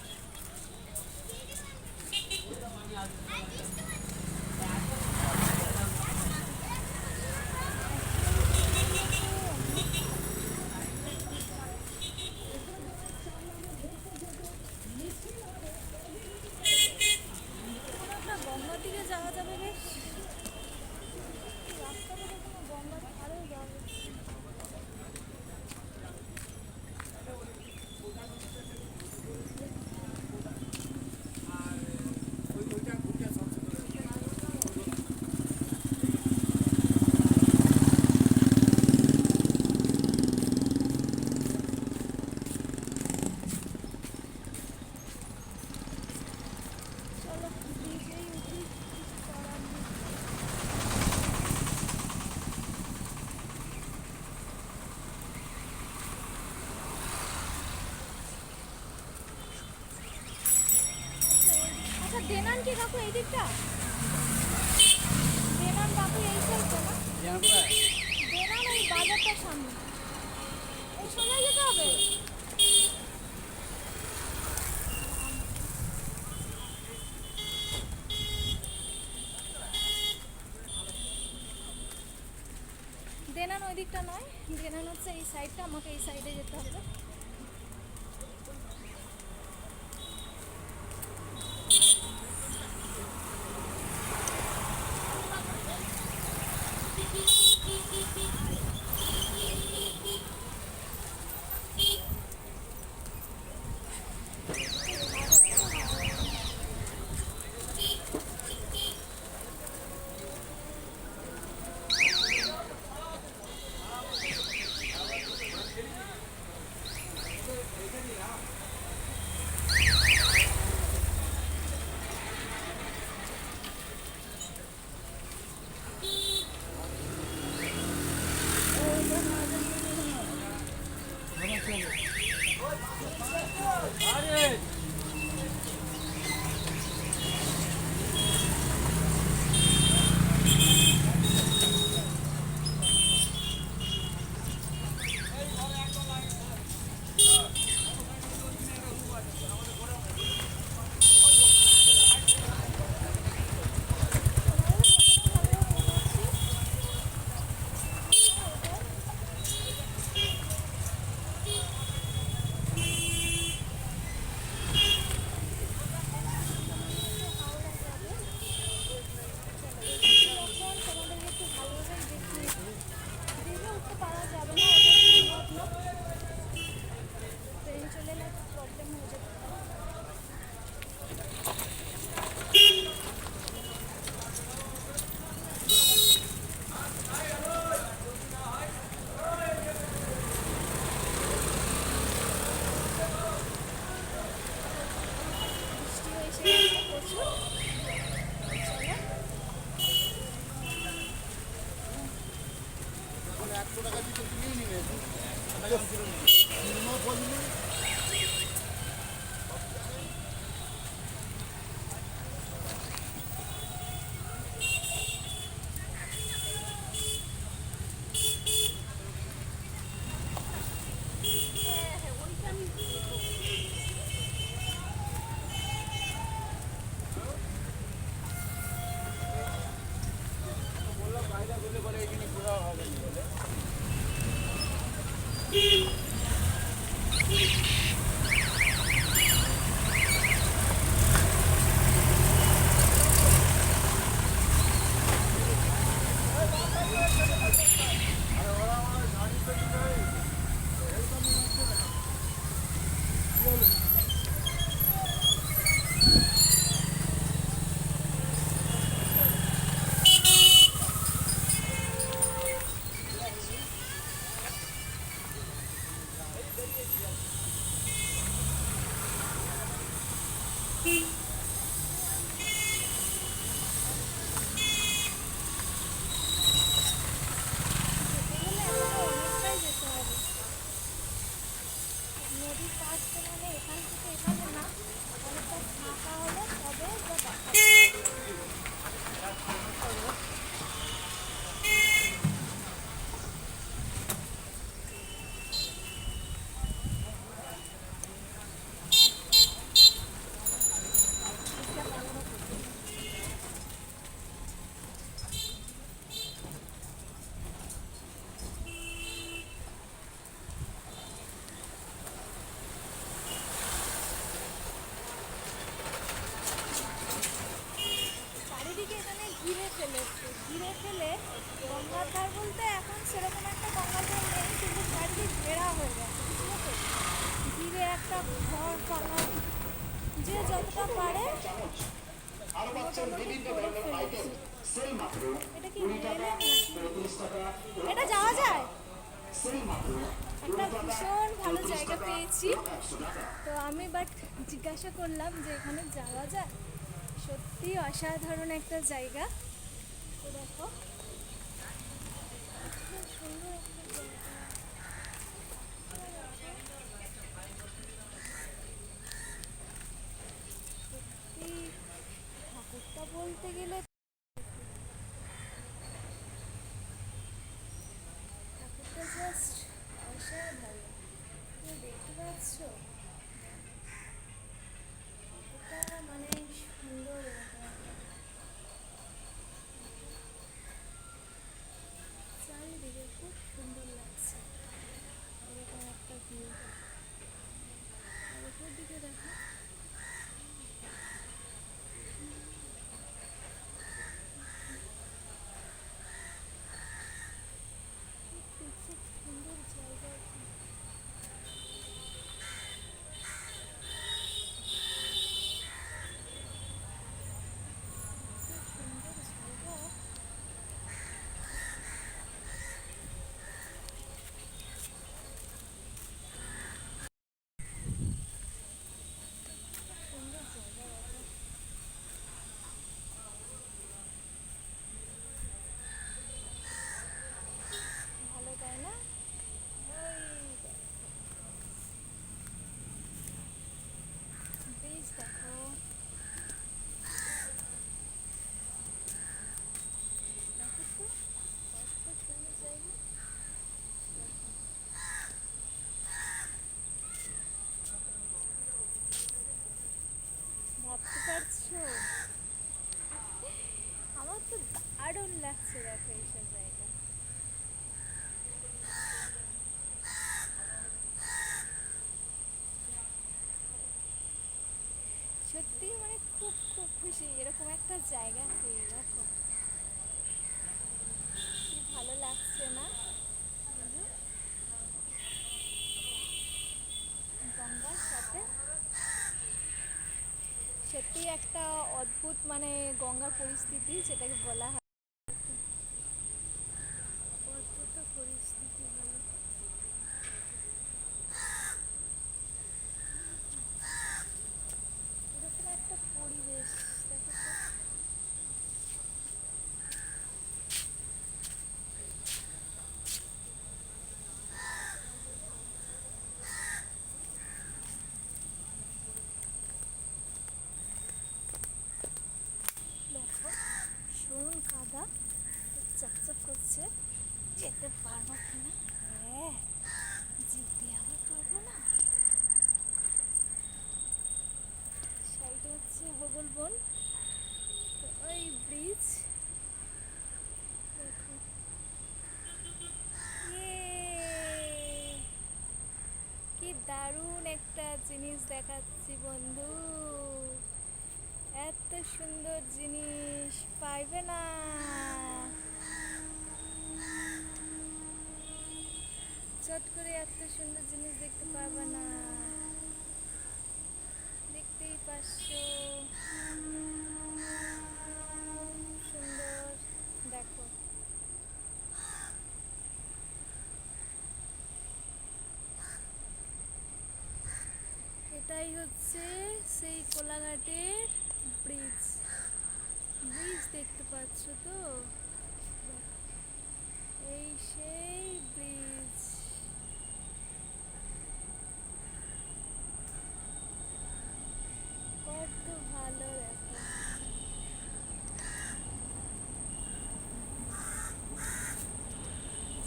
কোনো একটা গঙ্গার দিকে যাওয়া যাবে বেশ। রাস্তাটা তো কোনো গঙ্গার ধারেও যাবে। কি কাকু এই দিকটা? দেনান কাকু এই সাইডটা না? দেনান ওই বাজারটার সামনে। এই সোজা যেতে হবে? দেনান ওই দিকটা নয়, দেনান হচ্ছে এই সাইডটা, আমাকে এই সাইডে যেতে হবে। ঘিরে ফেলে গঙ্গার ধার বলতে এখন সেরকম একটা গঙ্গার ধার নেই, কিন্তু চারিদিক ঘেরা হয়ে গেছে, বুঝলো তো? ঘিরে একটা ঘর ফাঁকা, যে যতটা পারে মোটামুটি করে ফেলেছে। এটা কি রেলের নাকি? এটা যাওয়া যায়? একটা ভীষণ ভালো জায়গা পেয়েছি, তো আমি বাট জিজ্ঞাসা করলাম যে এখানে যাওয়া যায়। সত্যি অসাধারণ একটা জায়গা। তো দেখো খুব সুন্দর একটা জায়গা। সত্যি গেলে ঠাকুরটা জাস্ট অসাধারণ। তুমি দেখতে পাচ্ছ কতটা মানে সুন্দর এরকম একটা চারিদিকে খুব সুন্দর লাগছে এরকম একটা ভিউ। আর উপর দিকে দেখো খুব সুন্দর জায়গা। খুব সুন্দর জায়গা। সুন্দর জায়গা দেখো। ভালো তাই না? ওই ব্রিজ দেখো। দেখো তো কত সুন্দর জায়গা। ভাবতে পারছো আমার তো দারুণ লাগছে দেখো এইসব জায়গা। সত্যি মানে খুব খুব খুশি এরকম একটা জায়গা পেয়ে। দেখো কি ভালো লাগছে না বলো? গঙ্গার সাথে সত্যি একটা অদ্ভুত মানে গঙ্গার পরিস্থিতি যেটাকে বলা হয়। অদ্ভুত পরিস্থিতি বলে এরকম একটা পরিবেশ। দেখো তো দেখো ভীষণ কাদা চকচক করছে। যেতে পারবো কিনা? হ্যাঁ যেতে আবার পারবো না। সাইডে হচ্ছে হোগল বন। তো ওই ব্রিজ দেখো। ইয়ে, কি দারুণ একটা জিনিস দেখাচ্ছি বন্ধু। এত সুন্দর জিনিস পাইবে না। চট করে এত সুন্দর জিনিস দেখতে পারবে না। দেখতেই পাচ্ছ সুন্দর। দেখো এটাই হচ্ছে সেই কোলাঘাটের ব্রিজ। ব্রিজ দেখতে পাচ্ছ তো? দেখো, এই সেই ব্রিজ। কত ভালো দেখো।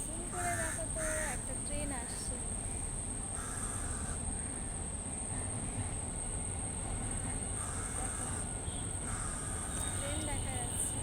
জুম করে দেখো তো একটা ট্রেন আসছে। দেখো ট্রেন দেখা যাচ্ছে।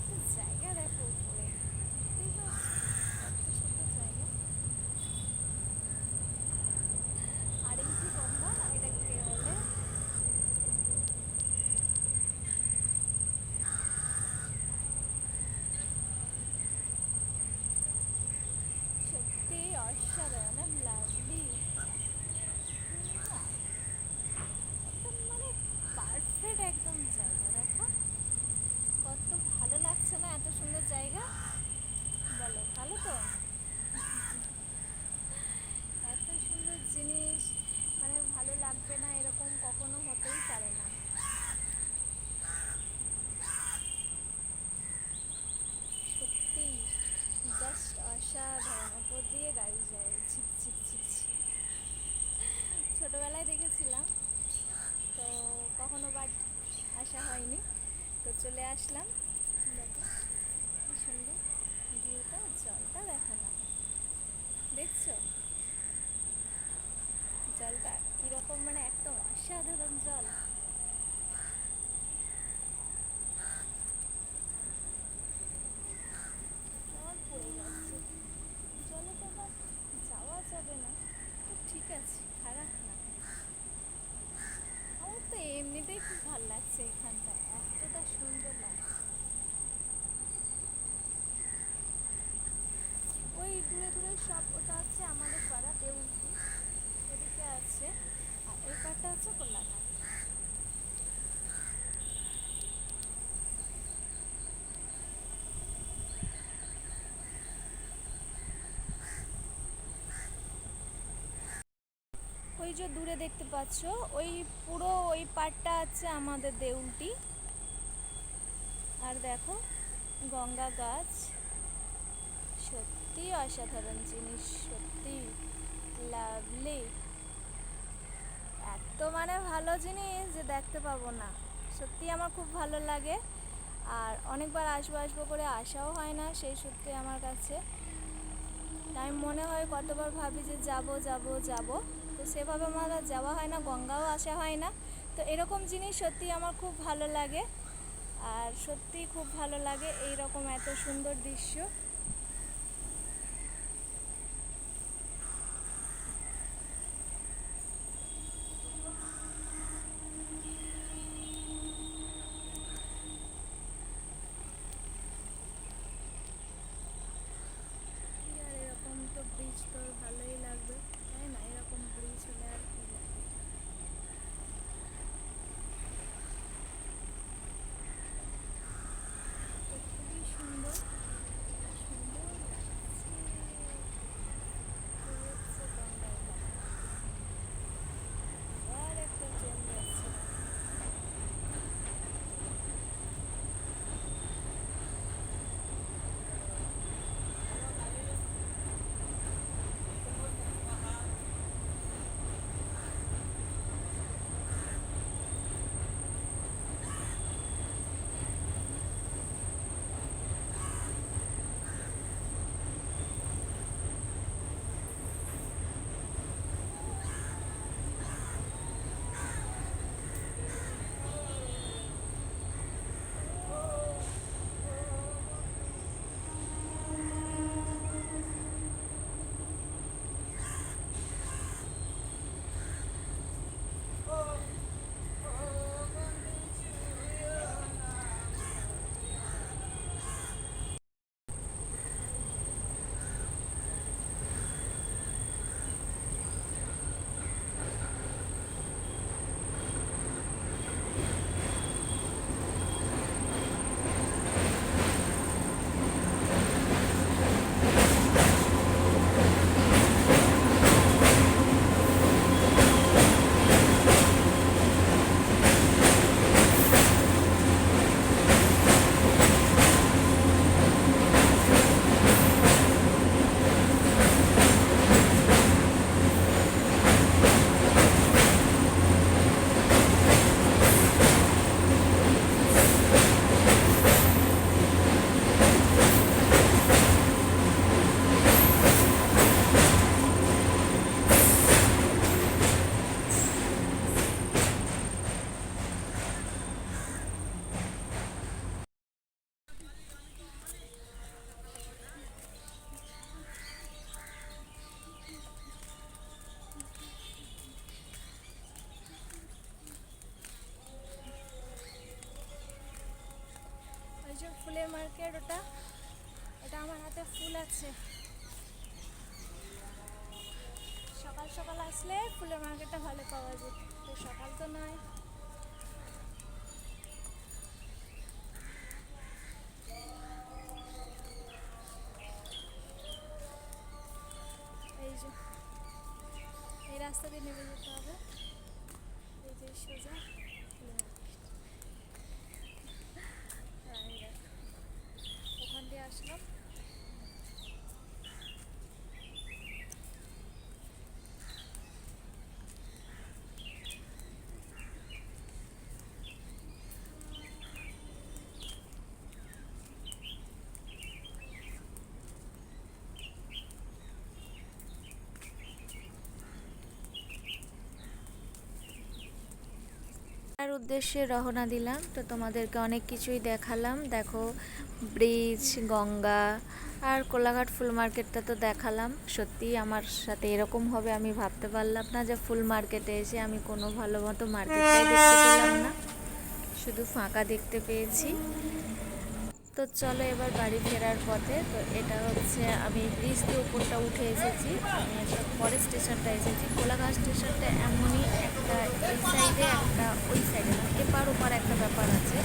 একটা জায়গা দেখো উপরে, দেখতেই পাচ্ছ কত সুন্দর জায়গা। আর এই যে গঙ্গা, এটাকে কে বলে, সত্যি অসাধারণ, লাভলি, একদম মানে পারফেক্ট একদম জায়গা। দেখো কত ভালো লাগছে না এত সুন্দর জায়গা, বলো ভালো তো? এত সুন্দর জিনিস মানে ভালো লাগবে না এরকম কখনো হতেই পারে না। সত্যি জাস্ট অসাধারণ, ওপর দিয়ে গাড়ি যায় ঝিক ঝিক ঝিক ঝিক। ছোটোবেলায় দেখেছিলাম, তো কখনো বাট আসা হয়নি, তো চলে আসলাম। দেখো কি সুন্দর ভিউটা, জলটা দেখো না, দেখছো জলটা কীরকম, মানে একদম অসাধারণ জল। জল পড়ে যাচ্ছে, জলে তো আবার যাওয়া যাবে না, তো ঠিক আছে, খারাপ না। আমার তো এমনিতেই খুব ভালো লাগছে এখানটা, এতটা সুন্দর লাগছে। ওই দূরে দূরে সব, ওটা হচ্ছে আমাদের পাড়া দেউলটি, ওদিকে আছে, আর এই পাড়টা হচ্ছে কল্যাণঘাট। ওই যে দূরে দেখতে পাচ্ছ, ওই পুরো ওই পাড়টা আছে আমাদের দেউলটি। আর দেখো গঙ্গা গাছ, সত্যি অসাধারণ জিনিস, সত্যি লাভলি, এত মানে ভালো জিনিস যে দেখতে পাবো না। সত্যি আমার খুব ভালো লাগে, আর অনেকবার আসবো আসবো করে আসাও হয় না সেই সূত্রে আমার কাছে। আমি মনে হয় কতবার ভাবি যে যাব যাব যাব, তো সেভাবে আমার আর যাওয়া হয় না, গঙ্গাও আসা হয় না। তো এরকম জিনিস সত্যি আমার খুব ভালো লাগে, আর সত্যি খুব ভালো লাগে এই রকম এত সুন্দর দৃশ্য। কি আর এরকম তো ব্রিজ তো ভালোই লাগবে, তাই না? এরকম ব্রিজ হলে আর কি লাগে। তো খুবই সুন্দর, যে ফুলের মার্কেট, ওটা এটা আমার হাতে ফুল আছে। সকাল সকাল আসলে ফুলের মার্কেটটা ভালো পাওয়া যেত, তো সকাল তো নয়। এই যে এই রাস্তা দিয়ে নেমে যেতে হবে, এই যে সোজা ফুলের মার্কেট। ওখান দিয়ে আসলাম। আর উদ্দেশ্যে রওনা দিলাম, তো তোমাদেরকে অনেক কিছুই দেখালাম। দেখো ব্রিজ, গঙ্গা আর কোলাঘাট ফুল মার্কেটটা তো দেখালাম। সত্যি আমার সাথে এরকম হবে আমি ভাবতে পারলাম না, যে ফুল মার্কেটে এসে আমি কোনো ভালো মতো মার্কেটটাই দেখতে পেলাম না, শুধু ফাঁকা দেখতে পেয়েছি। তো চলো এবার বাড়ি ফেরার পথে। তো এটা হচ্ছে আমি ব্রিজ দিয়ে উপরটা উঠে এসেছি, আমি একটা পরের স্টেশনটা এসেছি। কোলাঘাট স্টেশনটা এমনই একটা এই সাইডে একটা ওই সাইডে, মানে এপার ওপার একটা ব্যাপার আছে।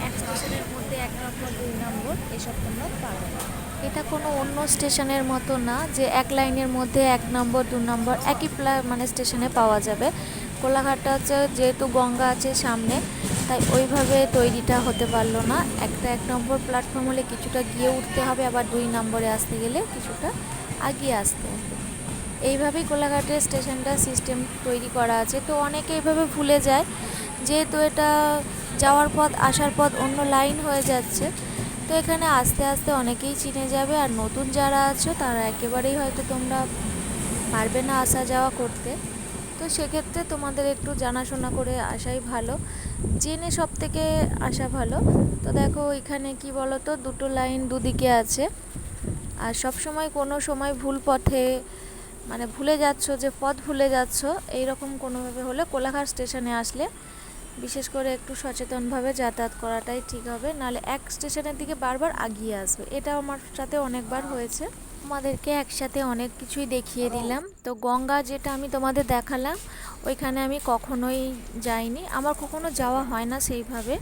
এক স্টেশনের মধ্যে 1 নম্বর 2 নম্বর এসব তোমরা পাবে না। এটা কোনো অন্য স্টেশনের মতো না যে এক লাইনের মধ্যে 1 নম্বর 2 নম্বর একই মানে স্টেশনে পাওয়া যাবে। কোলাঘাটটা হচ্ছে যেহেতু গঙ্গা আছে সামনে, তাই ওইভাবে তৈরিটা হতে পারলো না। একটা 1 নম্বর প্ল্যাটফর্ম হলে কিছুটা গিয়ে উঠতে হবে, আবার 2 নম্বরে আসতে গেলে কিছুটা আগিয়ে আসতে হবে। এইভাবেই কোলাঘাটের স্টেশনটা সিস্টেম তৈরি করা আছে। তো অনেকে এইভাবে ভুলে যায়, যেহেতু এটা যাওয়ার পথ আসার পথ অন্য লাইন হয়ে যাচ্ছে। তো এখানে আস্তে আস্তে অনেকেই চিনে যাবে, আর নতুন যারা আছো তারা একেবারেই হয়তো তোমরা পারবে না আসা যাওয়া করতে। তো সেক্ষেত্রে তোমাদের একটু জানাশোনা করে আসাই ভালো, জেনে সব থেকে আসা ভালো। তো দেখো এখানে কি বলো তো, 2টো লাইন দুদিকে আছে। আর সব সময় কোনো সময় ভুল পথে মানে ভুলে যাচ্ছ, যে পথ ভুলে যাচ্ছ এইরকম কোনোভাবে হলে কোলাঘাট স্টেশনে আসলে বিশেষ করে একটু সচেতনভাবে যাতায়াত করাটাই ঠিক হবে, নাহলে এক স্টেশনের দিকে বারবার আগিয়ে আসবে। এটা আমার সাথে অনেকবার হয়েছে। আমাদেরকে একসাথে অনেক কিছুই দেখিয়ে দিলাম। তো গঙ্গা যেটা আমি তোমাদের দেখালাম, ওইখানে আমি কখনোই যাইনি, আমার কখনো যাওয়া হয় না সেইভাবে।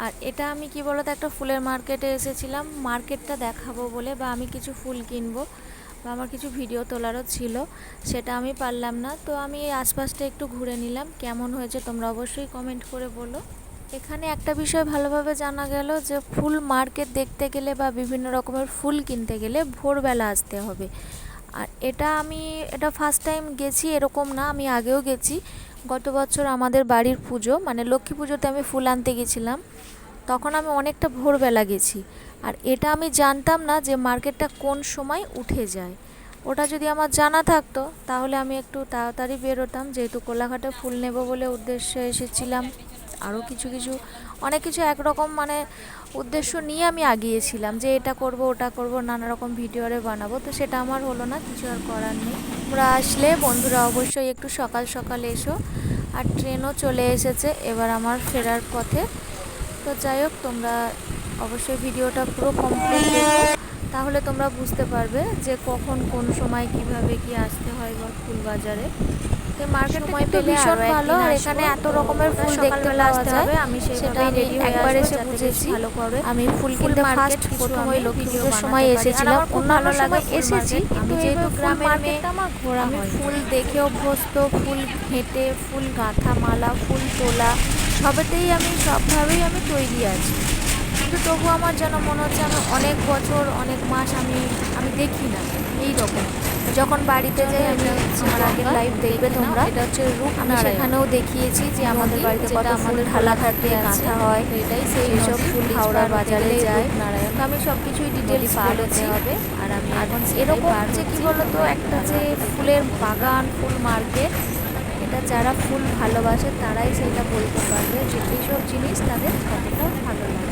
আর এটা আমি কি বলতো একটা ফুলের মার্কেটে এসেছিলাম মার্কেটটা দেখাবো বলে, বা আমি কিছু ফুল কিনবো বা আমার কিছু ভিডিও তোলারও ছিল, সেটা আমি পারলাম না। তো আমি এই আশপাশটা একটু ঘুরে নিলাম। কেমন হয়েছে তোমরা অবশ্যই কমেন্ট করে বলো। এখানে একটা বিষয় ভালোভাবে জানা গেল যে ফুল মার্কেট দেখতে গেলে বা বিভিন্ন রকমের ফুল কিনতে গেলে ভোরবেলা আসতে হবে। আর এটা ফার্স্ট টাইম গেছি এরকম না, আমি আগেও গেছি। গত বছর আমাদের বাড়ির পুজো মানে লক্ষ্মী পুজোতে আমি ফুল আনতে গেছিলাম, তখন আমি অনেকটা ভোরবেলা গেছি। আর এটা আমি জানতাম না যে মার্কেটটা কোন সময় উঠে যায়। ওটা যদি আমার জানা থাকতো তাহলে আমি একটু তাড়াতাড়ি বেরোতাম, যেহেতু কোলাঘাটে ফুল নেব বলে উদ্দেশ্যে এসেছিলাম। আরও অনেক কিছু একরকম মানে উদ্দেশ্য নিয়ে আমি আগিয়েছিলাম, যে এটা করব ওটা করব, নানা রকম ভিডিও বানাবো। তো সেটা আমার হলো না, কিছু আর করার নেই। তোমরা আসলে বন্ধুরা অবশ্যই একটু সকাল সকাল এসো। আর ট্রেনও চলে এসেছে এবার আমার ফেরার পথে। তো যাই হোক, তোমরা অবশ্যই ভিডিওটা পুরো কমপ্লিট দেখো, তাহলে তোমরা বুঝতে পারবে যে কখন কোন সময় কিভাবে কি আসতে হয় বা ফুল বাজারে। মার্কেট সময় পেলে ভীষণ ভালো, আর এখানে এত রকমের ফুল দেখতে পাওয়া যায়। আমি সেটা রেডি একবার এসে বুঝেছি ভালো করে। আমি ফুল কিনতে ফার্স্ট প্রথম ওই লক্ষ্মী পুজোর সময় এসেছিলাম, অন্যান্য সময় এসেছি কিন্তু যেহেতু গ্রামের মেয়ে আমি ফুল দেখে অভ্যস্ত, ফুল ঘেঁটে, ফুল গাঁথা, মালা, ফুল তোলা সবেতেই আমি সবভাবেই আমি তৈরি আছি। কিন্তু তবু আমার যেন মনে হচ্ছে আমি অনেক বছর অনেক মাস আমি দেখি না এই রকম। যখন বাড়িতে যাই আমি আমার আগের লাইভ দেখবে তোমরা, এটা হচ্ছে রূপ, আমি সেখানেও দেখিয়েছি যে আমাদের বাড়িতে কত ফুল ঢালা থাকে, গাঁথা হয়, এটাই সেই সব ফুল হাওড়া বাজারে যায়। তো আমি সব কিছুই ডিটেলস বলেছি। আর আমি এখন এরকম যে কী বলতো, একটা যে ফুলের বাগান, ফুল মার্কেট, এটা যারা ফুল ভালোবাসে তারাই সেটা বলতে পারবে যে এইসব জিনিস তাদের কতটা ভালো লাগে।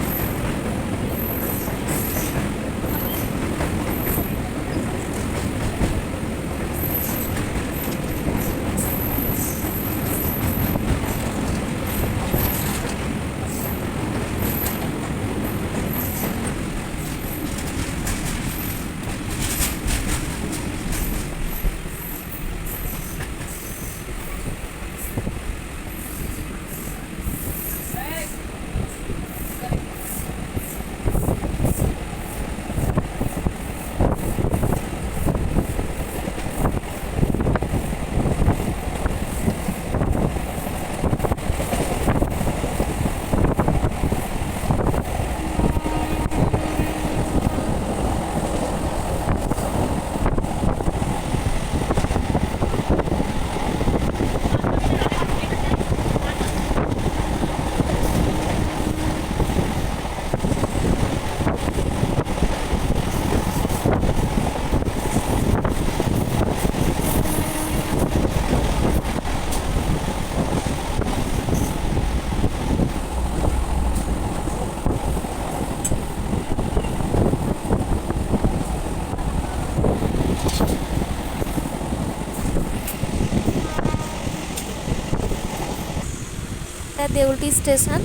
এটা দেউলটি স্টেশন।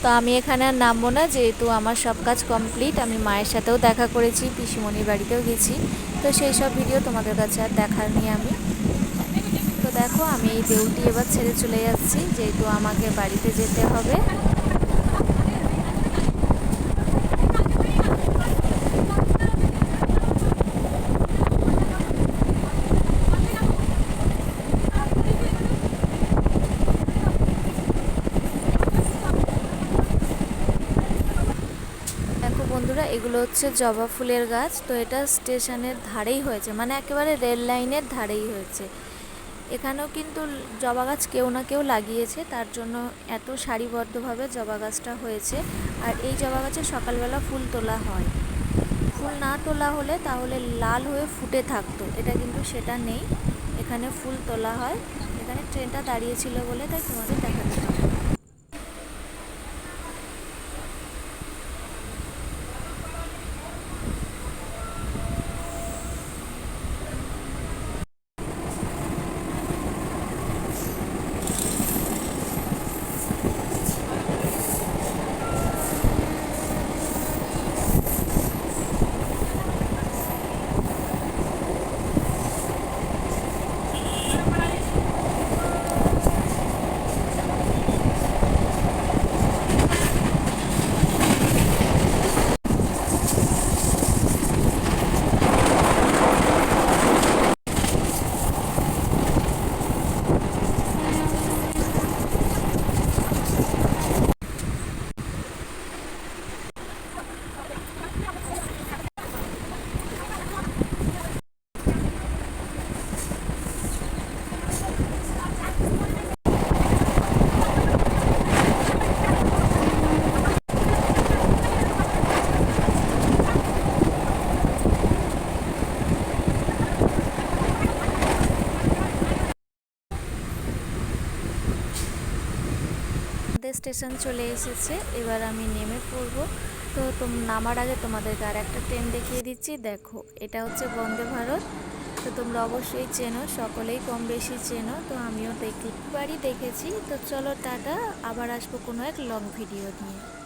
তো আমি এখানে আর নামবো না, যেহেতু আমার সব কাজ কমপ্লিট। আমি মায়ের সাথেও দেখা করেছি, পিসিমণির বাড়িতেও গেছি, তো সেই সব ভিডিও তোমাদের কাছে আর দেখার নি আমি। তো দেখো আমি এই দেউলটি এবার ছেড়ে চলে যাচ্ছি, যেহেতু আমাকে বাড়িতে যেতে হবে। দেখো বন্ধুরা, এগুলো হচ্ছে জবা ফুলের গাছ। তো এটা স্টেশনের ধারেই হয়েছে, মানে একেবারে রেল লাইনের ধারেই হয়েছে। এখানেও কিন্তু জবা গাছ কেউ না কেউ লাগিয়েছে, তার জন্য এত সারিবদ্ধভাবে জবা গাছটা হয়েছে। আর এই জবা গাছে সকালবেলা ফুল তোলা হয়। ফুল না তোলা হলে তাহলে লাল হয়ে ফুটে থাকতো, এটা কিন্তু সেটা নেই। এখানে ফুল তোলা হয়। এখানে ট্রেনটা দাঁড়িয়েছিল বলে তাই তোমাদের দেখাতে পারলাম। আমাদের স্টেশন চলে এসেছে, এবার আমি নেমে পড়বো। তো নামার আগে তোমাদেরকে আর একটা ট্রেন দেখিয়ে দিচ্ছি। দেখো, এটা হচ্ছে বন্দে ভারত। তো তোমরা অবশ্যই চেনো, সকলেই কম বেশি চেনো। তো আমিও দেখবারই দেখেছি। তো চলো টাটা, আবার আসবো কোনো এক লং ভিডিও নিয়ে।